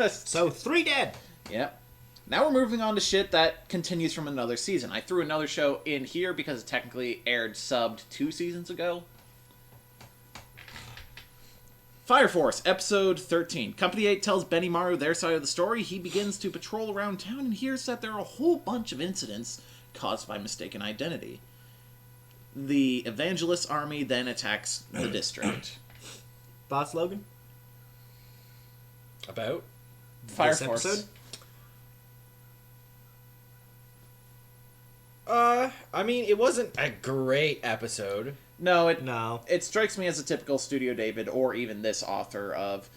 So 3 dead. Yep. Now we're moving on to shit that continues from another season. I threw another show in here because it technically aired subbed 2 seasons ago. Fire Force, episode 13. Company 8 tells Benimaru their side of the story. He begins to patrol around town and hears that there are a whole bunch of incidents caused by mistaken identity. The Evangelist army then attacks the district. Thoughts, Logan? About? Fire This Force. episode? I mean, it wasn't a great episode. No, No. it strikes me as a typical Studio David or even this author of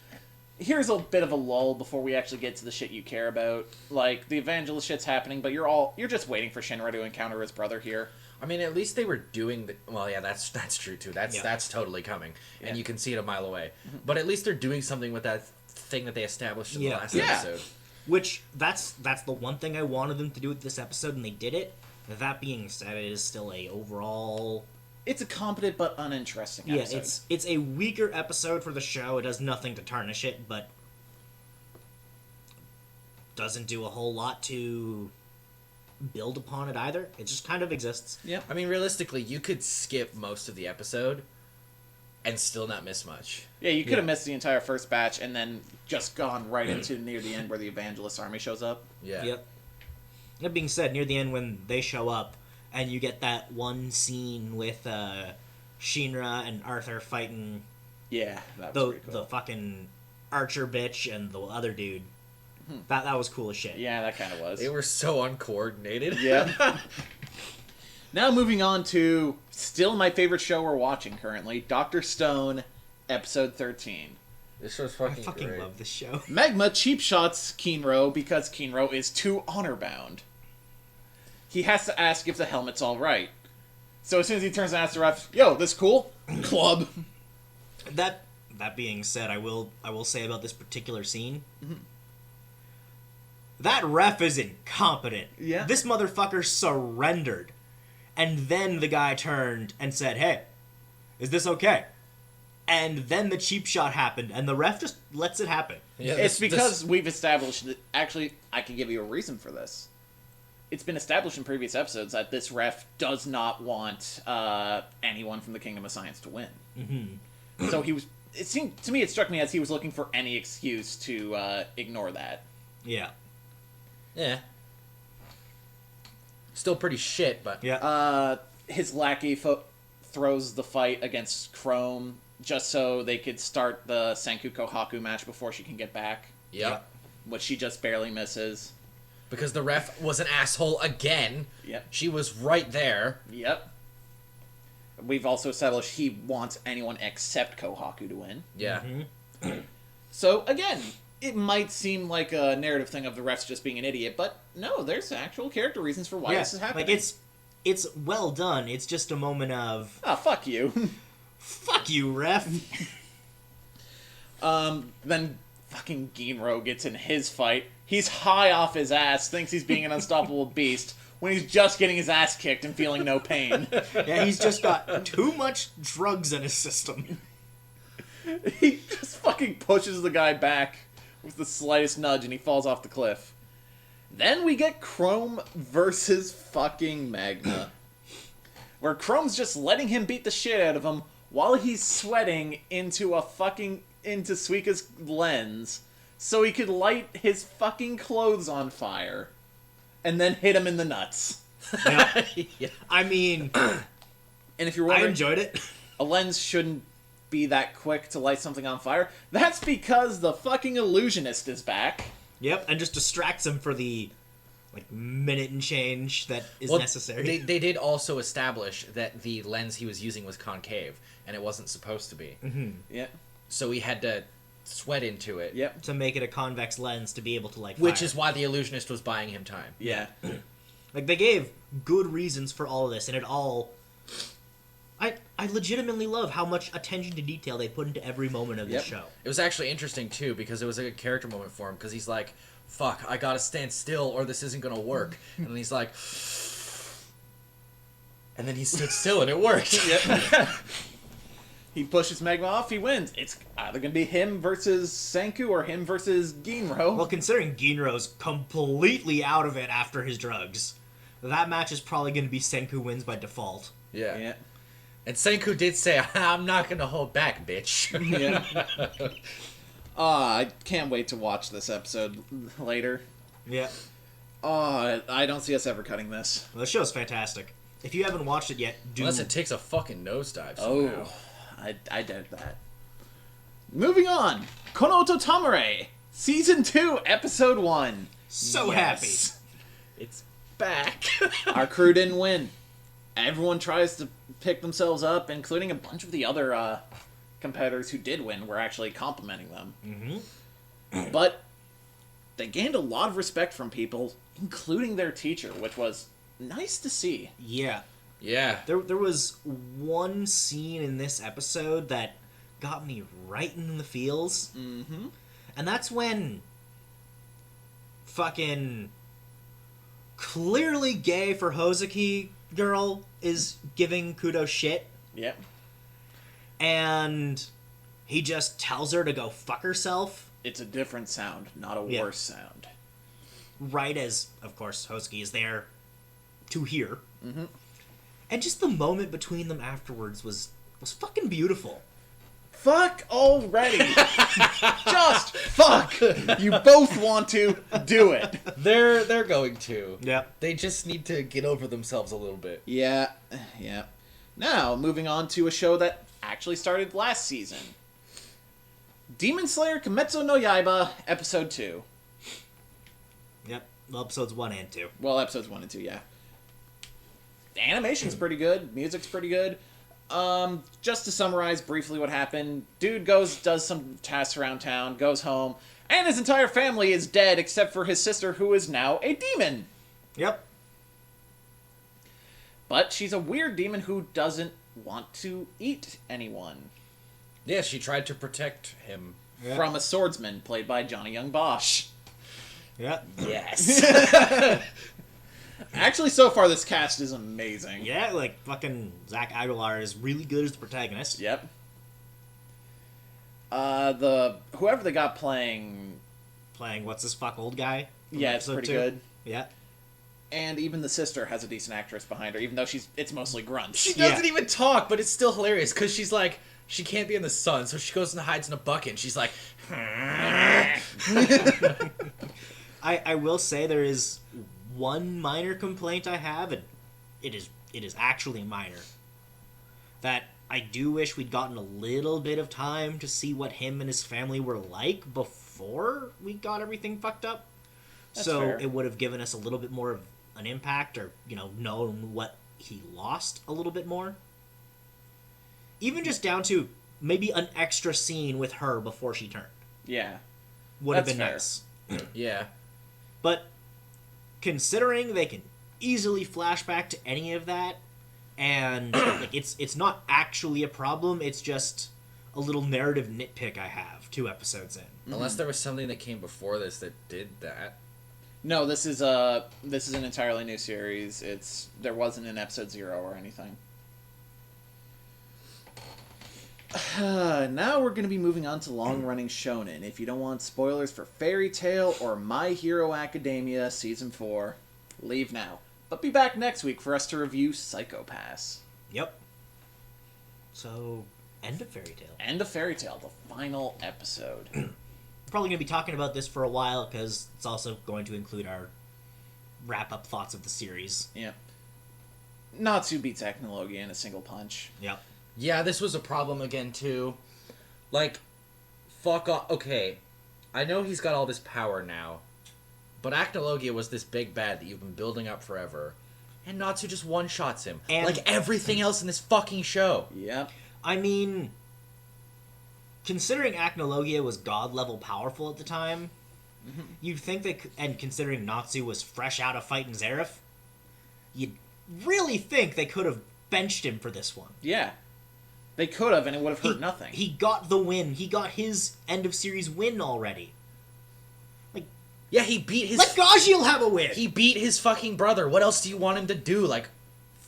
here's a bit of a lull before we actually get to the shit you care about. Like the evangelist shit's happening, but you're just waiting for Shinra to encounter his brother here. I mean, at least they were doing the. Well, yeah, that's true too. That's totally coming, and you can see it a mile away. But at least they're doing something with that thing that they established in the last episode. Which, that's the one thing I wanted them to do with this episode, and they did it. That being said, it is still a overall... It's a competent but uninteresting episode. Yeah, it's a weaker episode for the show. It does nothing to tarnish it, but doesn't do a whole lot to build upon it either. It just kind of exists. Yep. I mean, realistically, you could skip most of the episode and still not miss much. Yeah, you could have missed the entire first batch and then just gone right into near the end where the evangelist army shows up. Yeah. Yep. That being said, near the end when they show up, and you get that one scene with Shinra and Arthur fighting Yeah, that was the pretty cool. the fucking archer bitch and the other dude. That was cool as shit. Yeah, that kind of was. They were so uncoordinated. Yeah. Now moving on to still my favorite show we're watching currently, Dr. Stone, episode 13. This show's I fucking, fucking great. love this show. Magma cheap shots Kinro because Kinro is too honor-bound. He has to ask if the helmet's alright. So as soon as he turns and asks the ref, yo, this cool? Club. That being said, I will say about this particular scene. That ref is incompetent. Yeah. This motherfucker surrendered. And then the guy turned and said, "Hey, is this okay?" And then the cheap shot happened, and the ref just lets it happen. Yeah, It's because we've established that, actually, I can give you a reason for this. It's been established in previous episodes that this ref does not want anyone from the Kingdom of Science to win. Mm-hmm. So it seemed, to me, it struck me as he was looking for any excuse to ignore that. Yeah. Yeah. Still pretty shit, but Yeah. His lackey throws the fight against Chrome just so they could start the Senku Kohaku match before she can get back, yep. which she just barely misses. Because the ref was an asshole again. Yep. She was right there. Yep. We've also established he wants anyone except Kohaku to win. Yeah. So, again, it might seem like a narrative thing of the refs just being an idiot, but no, there's actual character reasons for why this is happening. Like, it's well done. It's just a moment of, Ah, fuck you. fuck you, ref. Then fucking Ginro gets in his fight. He's high off his ass, thinks he's being an unstoppable beast, when he's just getting his ass kicked and feeling no pain. Yeah, he's just got too much drugs in his system. He just fucking pushes the guy back with the slightest nudge and he falls off the cliff. Then we get Chrome versus fucking Magma. Where Chrome's just letting him beat the shit out of him while he's sweating into Suika's lens so he could light his fucking clothes on fire and then hit him in the nuts. Yeah. Yeah. I mean, And if you're I wondering, enjoyed it. a lens shouldn't be that quick to light something on fire, that's because the fucking illusionist is back. Yep, and just distracts him for the like minute and change that is Well, necessary. They did also establish that the lens he was using was concave, and it wasn't supposed to be. Yeah. So he had to sweat into it. Yep. To make it a convex lens to be able to like Which fire. is why the illusionist was buying him time. Yeah. Like they gave good reasons for all of this, and it all. I legitimately love how much attention to detail they put into every moment of Yep. the show. It was actually interesting too because it was a character moment for him because he's like, "Fuck, I gotta stand still or this isn't gonna work," and then he's like, and then he stood still and it worked. He pushes Magma off, he wins. It's either going to be him versus Senku or him versus Ginro. Well, considering Ginro's completely out of it after his drugs, that match is probably going to be Senku wins by default. Yeah. Yeah. And Senku did say, "I'm not gonna hold back, bitch." Yeah. I can't wait to watch this episode later. Yeah. I don't see us ever cutting this. Well, the show's fantastic. If you haven't watched it yet, do. Unless it takes a fucking nosedive somehow. Oh, I doubt that. Moving on. Konoto Tamare, Season 2, Episode 1. So Yes. It's back. Our crew didn't win. Everyone tries to pick themselves up, including a bunch of the other competitors who did win were actually complimenting them. Mm-hmm. But they gained a lot of respect from people, including their teacher, which was nice to see. happy. Yeah. Yeah. There was one scene in this episode that got me right in the feels. Mm-hmm. And that's when fucking clearly gay for Hozuki girl is giving Kudo shit. Yep. And he just tells her to go fuck herself. It's a different sound, not a Yeah. worse sound. Right as, of course, Hozuki is there to hear. Mm-hmm. And just the moment between them afterwards was fucking beautiful. Fuck already. Just fuck. You both want to do it. They're going to. Yep. They just need to get over themselves a little bit. Yeah. Now, moving on to a show that actually started last season. Demon Slayer Kimetsu no Yaiba, Episode 2. Yep. Well, episodes 1 and 2. Well, Episodes 1 and 2, yeah. The animation's pretty good. Music's pretty good. Just to summarize briefly what happened, dude does some tasks around town, goes home, and his entire family is dead except for his sister, who is now a demon. Yep. But she's a weird demon who doesn't want to eat anyone. Yeah, she tried to protect him. Yeah. From a swordsman played by Johnny Young Bosch. Yep. Yes. Actually, so far this cast is amazing. Yeah, like fucking Zach Aguilar is really good as the protagonist. Yep. Whoever they got playing, Playing what's this fuck old guy? from yeah, it's episode pretty 2. good. Yeah. And even the sister has a decent actress behind her, even though it's mostly grunts. She doesn't even talk, but it's still hilarious because she's like, she can't be in the sun, so she goes and hides in a bucket, and she's like, I will say there is one minor complaint I have, and it is actually minor. That I do wish we'd gotten a little bit of time to see what him and his family were like before we got everything fucked up. That's so fair. it would have given us a little bit more of an impact, or known what he lost a little bit more. Even just down to maybe an extra scene with her before she turned Yeah. would have That's been fair. nice. yeah. But considering they can easily flash back to any of that, and like it's not actually a problem, it's just a little narrative nitpick I have 2 episodes in. Unless there was something that came before this that did that. No, this is an entirely new series. There wasn't an episode 0 or anything. Now we're going to be moving on to long-running shonen. If you don't want spoilers for Fairy Tail or My Hero Academia Season 4, leave now. But be back next week for us to review Psycho Pass. Yep. So, end of Fairy Tail. End of Fairy Tail, the final episode. Probably going to be talking about this for a while because it's also going to include our wrap-up thoughts of the series. Yep. Natsu beats Technologia in a single punch. Yep. Yeah, this was a problem again, too. Like, fuck off. Okay, I know he's got all this power now, But Acnologia was this big bad that you've been building up forever, and Natsu just one-shots him. And- like everything else in this fucking show. Yep. I mean, considering Acnologia was god-level powerful at the time, you'd think that, and considering Natsu was fresh out of fighting Zareth, you'd really think they could have benched him for this one. Yeah. They could have, and it would have hurt nothing. He got the win. He got his end-of-series win already. Yeah, he beat his... Let Gajiel have a win! He beat his fucking brother. What else do you want him to do? Like,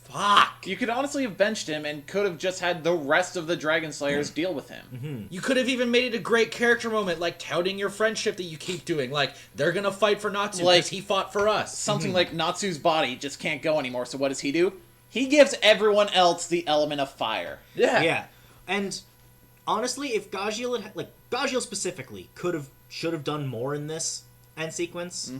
fuck. You could honestly have benched him and could have just had the rest of the Dragon Slayers deal with him. You could have even made it a great character moment, like touting your friendship that you keep doing. Like, they're gonna fight for Natsu Like- because he fought for us. Something like Natsu's body just can't go anymore, so what does he do? He gives everyone else the element of fire. Yeah. Yeah. And honestly, if Gajiel had, Gajiel specifically should have done more in this end sequence,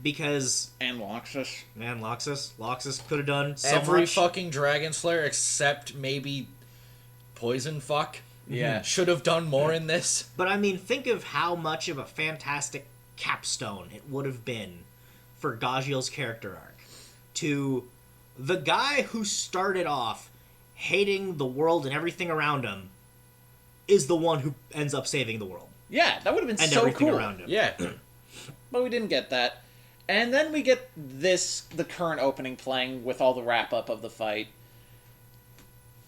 because And Loxus. man, Loxus could have done so Every much. fucking Dragon Slayer except maybe Poison Fuck Yeah. should have done more in this. But I mean, think of how much of a fantastic capstone it would have been for Gajiel's character arc. To the guy who started off hating the world and everything around him is the one who ends up saving the world Yeah, that would have been and so everything cool. around him. Yeah. But we didn't get that. And then we get the current opening playing with all the wrap-up of the fight.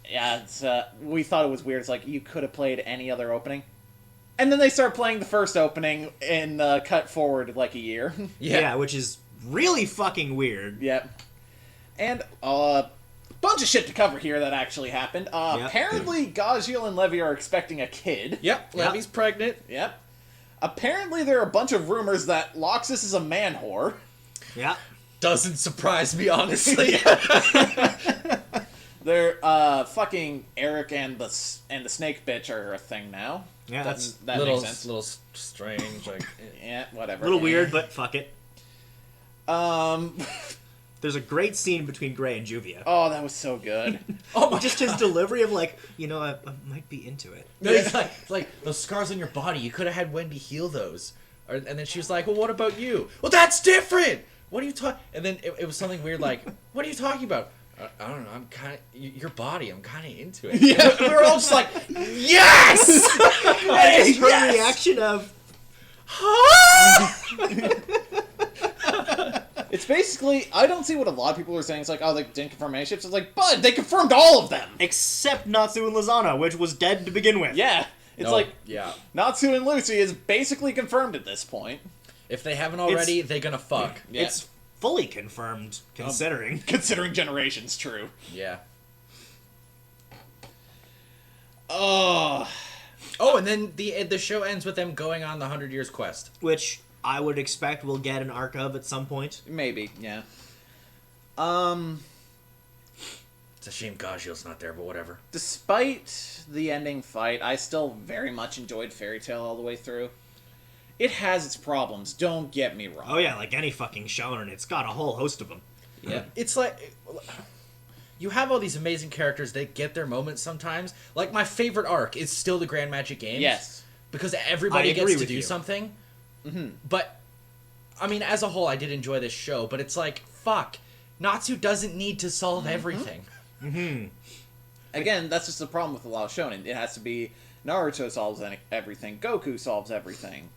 Yeah, it's, we thought it was weird. It's like, you could have played any other opening. And then they start playing the first opening in cut forward like a year. Yeah, which is really fucking weird. Yep. And bunch of shit to cover here that actually happened. Yep. Apparently, Gajiel and Levy are expecting a kid. Yep. Levy's pregnant. Yep. Apparently, there are a bunch of rumors that Loxus is a man whore. Yeah. Doesn't surprise me, honestly. They're fucking Eric and the snake bitch are a thing now. Yeah, That little, makes sense. little strange. Like, Yeah, whatever. a little weird, but fuck it. Um. There's a great scene between Gray and Juvia. Oh, that was so good. oh my Just his delivery of I might be into it. No, it's like those scars on your body. You could have had Wendy heal those, and then she was like, "Well, what about you?" Well, that's different. What are you talking? And then it was something weird like, "What are you talking about?" I don't know. I'm kind of your body. I'm kind of into it. Yeah. we were all just like, "Yes!" And her Yes! reaction of It's basically, I don't see what a lot of people are saying. It's like, oh, they didn't confirm any ships. It's like, but they confirmed all of them. except Natsu and Lizana, which was dead to begin with. Yeah. It's No, like, yeah. Natsu and Lucy is basically confirmed at this point. If they haven't already, they're gonna fuck. Yeah. It's fully confirmed, considering. Considering Generations true. Yeah. Oh. Oh, and then the show ends with them going on the 100 Years quest. Which I would expect we'll get an arc of at some point. Maybe, yeah. It's a shame Gajiel's not there, but whatever. Despite the ending fight, I still very much enjoyed Fairy Tail all the way through. It has its problems, don't get me wrong. Oh yeah, like any fucking shonen, it's got a whole host of them. Yeah. It's like you have all these amazing characters that get their moments sometimes. Like my favorite arc is still the Grand Magic Games. Yes. Because everybody I agree gets to with do you. something. But I mean, as a whole, I did enjoy this show. But it's like, fuck, Natsu doesn't need to solve everything. Again, that's just the problem with a lot of shonen. It has to be Naruto solves everything, Goku solves everything.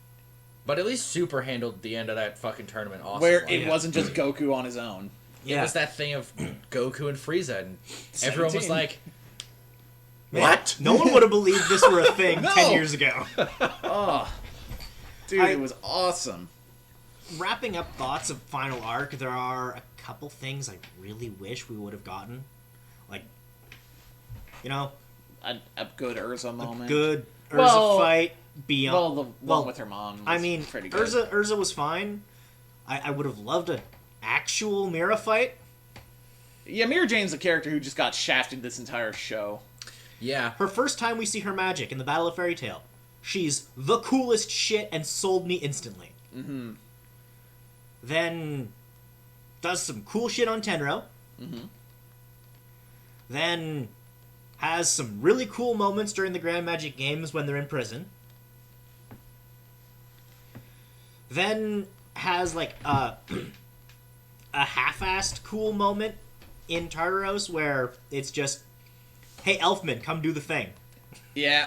But at least Super handled the end of that fucking tournament awesome. Where Like, it wasn't just Goku on his own. it was that thing of Goku and Frieza, and everyone was 17. like, Man, "What?" No one would have believed this were a thing No. 10 years ago. Oh. Dude, it was awesome. Wrapping up thoughts of final arc, there are a couple things I really wish we would have gotten. Like, A good Urza moment. good Urza Well- fight beyond. Well, the one with her mom was I mean, pretty good. Urza was fine. I would have loved an actual Mira fight. Yeah, Mira Jane's a character who just got shafted this entire show. Yeah. Her first time we see her magic in the Battle of Fairy Tail, she's the coolest shit and sold me instantly. Mm-hmm. Then does some cool shit on Tenro. Mm-hmm. Then has some really cool moments during the Grand Magic Games when they're in prison. Then has like a half-assed cool moment in Tartaros where it's just, hey, Elfman, come do the thing. Yeah.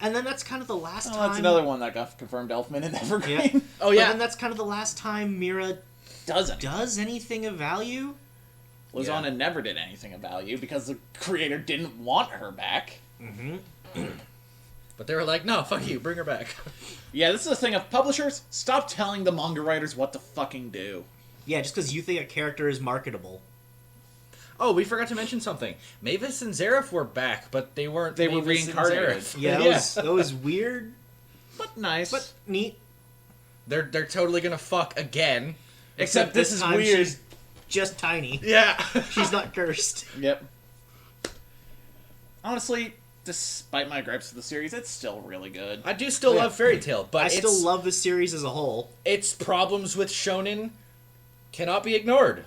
And then that's kind of the last Oh, time... that's another one that got confirmed Elfman in Evergreen. Yeah. Oh, yeah. But then that's kind of the last time Mira does anything of value. Lozana never did anything of value because the creator didn't want her back. But they were like, no, fuck you, bring her back. Yeah, this is the thing of publishers, stop telling the manga writers what to fucking do. Yeah, just because you think a character is marketable. Oh, we forgot to mention something. Mavis and Zareth were back, but they weren't. They were Mavis and reincarnated. Zareth. Yeah, that was weird, But nice. but neat. They're totally gonna fuck again. Except this is time weird. She's just tiny. Yeah. She's not cursed. Yep. Honestly, despite my gripes with the series, it's still really good. I do still love Fairy Tail, but I still love the series as a whole. its problems with shonen cannot be ignored.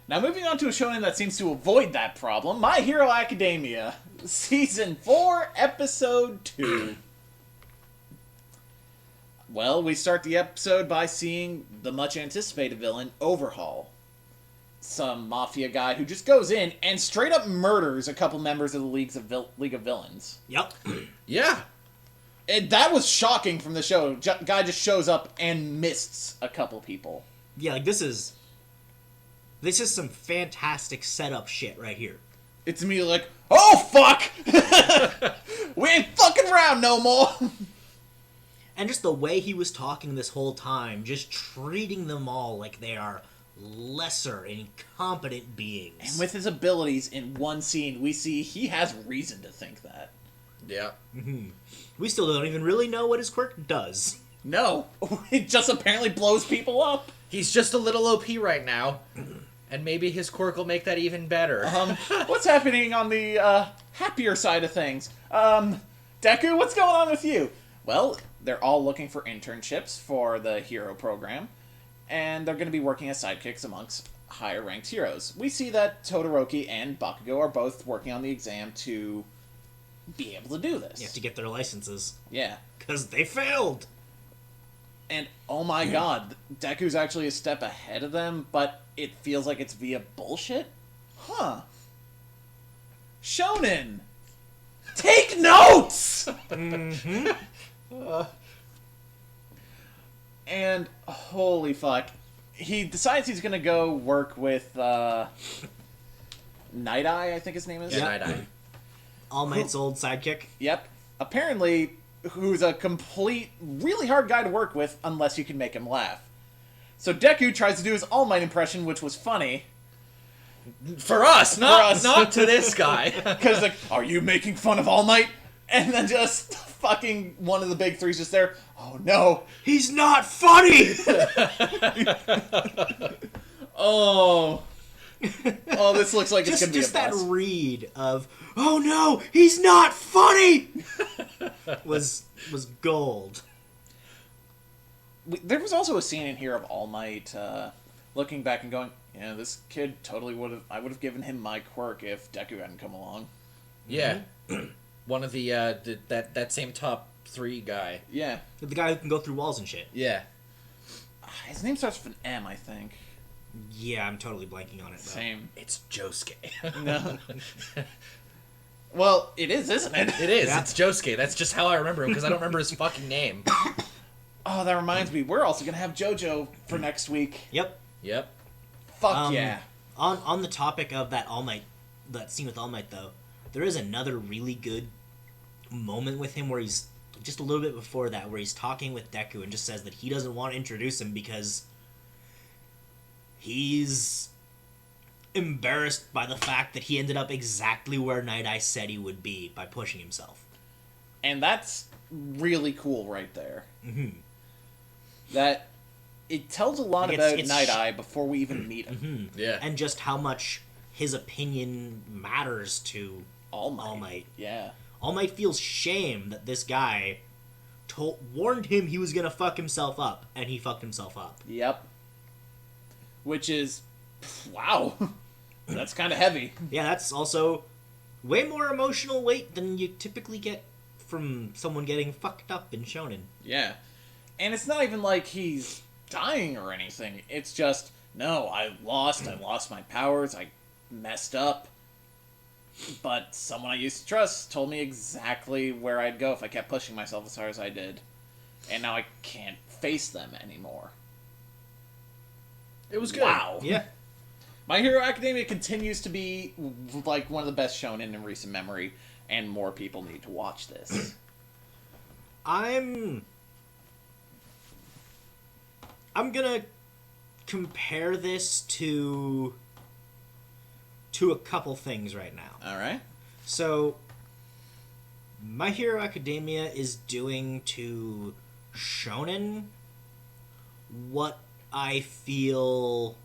Now, moving on to a shonen that seems to avoid that problem, My Hero Academia, Season 4, Episode 2. Well, we start the episode by seeing the much-anticipated villain, Overhaul. Some mafia guy who just goes in and straight up murders a couple members of the League of Villains. Yep. Yeah. And that was shocking from the show. Guy just shows up and mists a couple people. Yeah, like this is some fantastic setup shit right here. It's me like, oh fuck! We ain't fucking around no more! And just the way he was talking this whole time, just treating them all like they are lesser, incompetent beings. And with his abilities in one scene, we see he has reason to think that. Yeah. We still don't even really know what his quirk does. No, it just apparently blows people up. He's just a little OP right now, and maybe his quirk will make that even better. What's happening on the happier side of things? Deku, what's going on with you? Well, they're all looking for internships for the hero program, and they're going to be working as sidekicks amongst higher-ranked heroes. We see that Todoroki and Bakugo are both working on the exam to be able to do this. Yeah, to get their licenses. Yeah. Because they failed. And oh my god, Deku's actually a step ahead of them, but it feels like it's via bullshit? Huh. Shonen! Take notes! And holy fuck. He decides he's gonna go work with Night Eye, I think his name is. Yeah, Night-Eye. All Might's old sidekick. Yep. Apparently, who's a complete, really hard guy to work with unless you can make him laugh. So Deku tries to do his All Might impression, which was funny. For us, not us. not to this guy. Because like, are you making fun of All Might? And then just fucking one of the big three's just there. Oh no. He's not funny! Oh. Oh, this looks like it's just gonna be a that bust. read of, oh no, he's not funny! was gold. There was also a scene in here of All Might looking back and going, yeah, this kid totally I would have given him my quirk if Deku hadn't come along. Yeah. One of the that same top 3 guy. Yeah. The guy who can go through walls and shit. Yeah. His name starts with an M, I think. Yeah, I'm totally blanking on it, though. Same. It's Josuke. No. Well, it is, isn't it? It is. Yeah. It's Josuke. That's just how I remember him because I don't remember his fucking name. Oh, that reminds me. We're also going to have JoJo for next week. Yep. Yep. Fuck yeah. On the topic of that All Might, that scene with All Might, though, there is another really good moment with him where he's just a little bit before that, where he's talking with Deku and just says that he doesn't want to introduce him because he's embarrassed by the fact that he ended up exactly where Night Eye said he would be by pushing himself. And that's really cool right there. Mm-hmm. That it tells a lot Like, about it's Night Eye before we even meet him. Mm-hmm. Yeah. And just how much his opinion matters to All Might. All Might. Yeah. All Might feels shame that this guy warned him he was gonna fuck himself up, and he fucked himself up. Yep. Which is, wow. That's kind of heavy. Yeah, that's also way more emotional weight than you typically get from someone getting fucked up in shonen. Yeah. And it's not even like he's dying or anything. It's just, no, I lost my powers, I messed up. But someone I used to trust told me exactly where I'd go if I kept pushing myself as hard as I did. And now I can't face them anymore. It was good. Wow. Yeah. My Hero Academia continues to be like one of the best shonen in recent memory, and more people need to watch this. I'm gonna compare this to a couple things right now. Alright? So, My Hero Academia is doing to shonen what I feel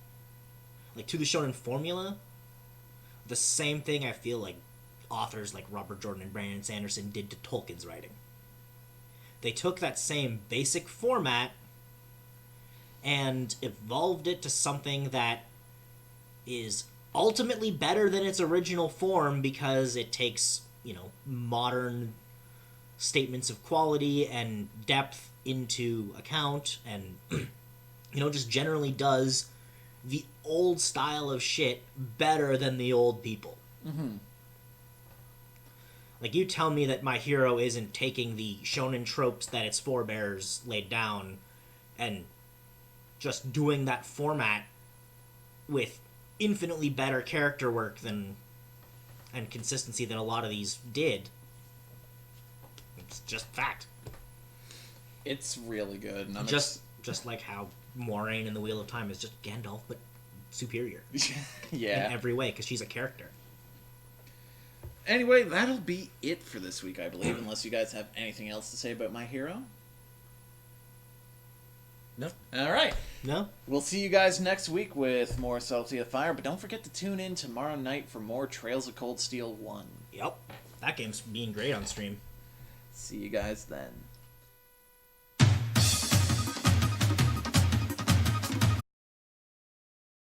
like to the shonen formula. The same thing I feel like authors like Robert Jordan and Brandon Sanderson did to Tolkien's writing. They took that same basic format and evolved it to something that is ultimately better than its original form because it takes, modern statements of quality and depth into account and, just generally does the old style of shit better than the old people. Mm-hmm. Like, you tell me that My Hero isn't taking the shonen tropes that its forebears laid down and just doing that format with infinitely better character work and consistency than a lot of these did. It's just fact. It's really good. And I'm Just like how Moiraine in the Wheel of Time is just Gandalf, but superior yeah. in every way because she's a character. Anyway, that'll be it for this week, I believe, unless you guys have anything else to say about My Hero. No. Alright. No? We'll see you guys next week with more Subtlety of Fire, but don't forget to tune in tomorrow night for more Trails of Cold Steel 1. Yep. That game's being great on stream. See you guys then.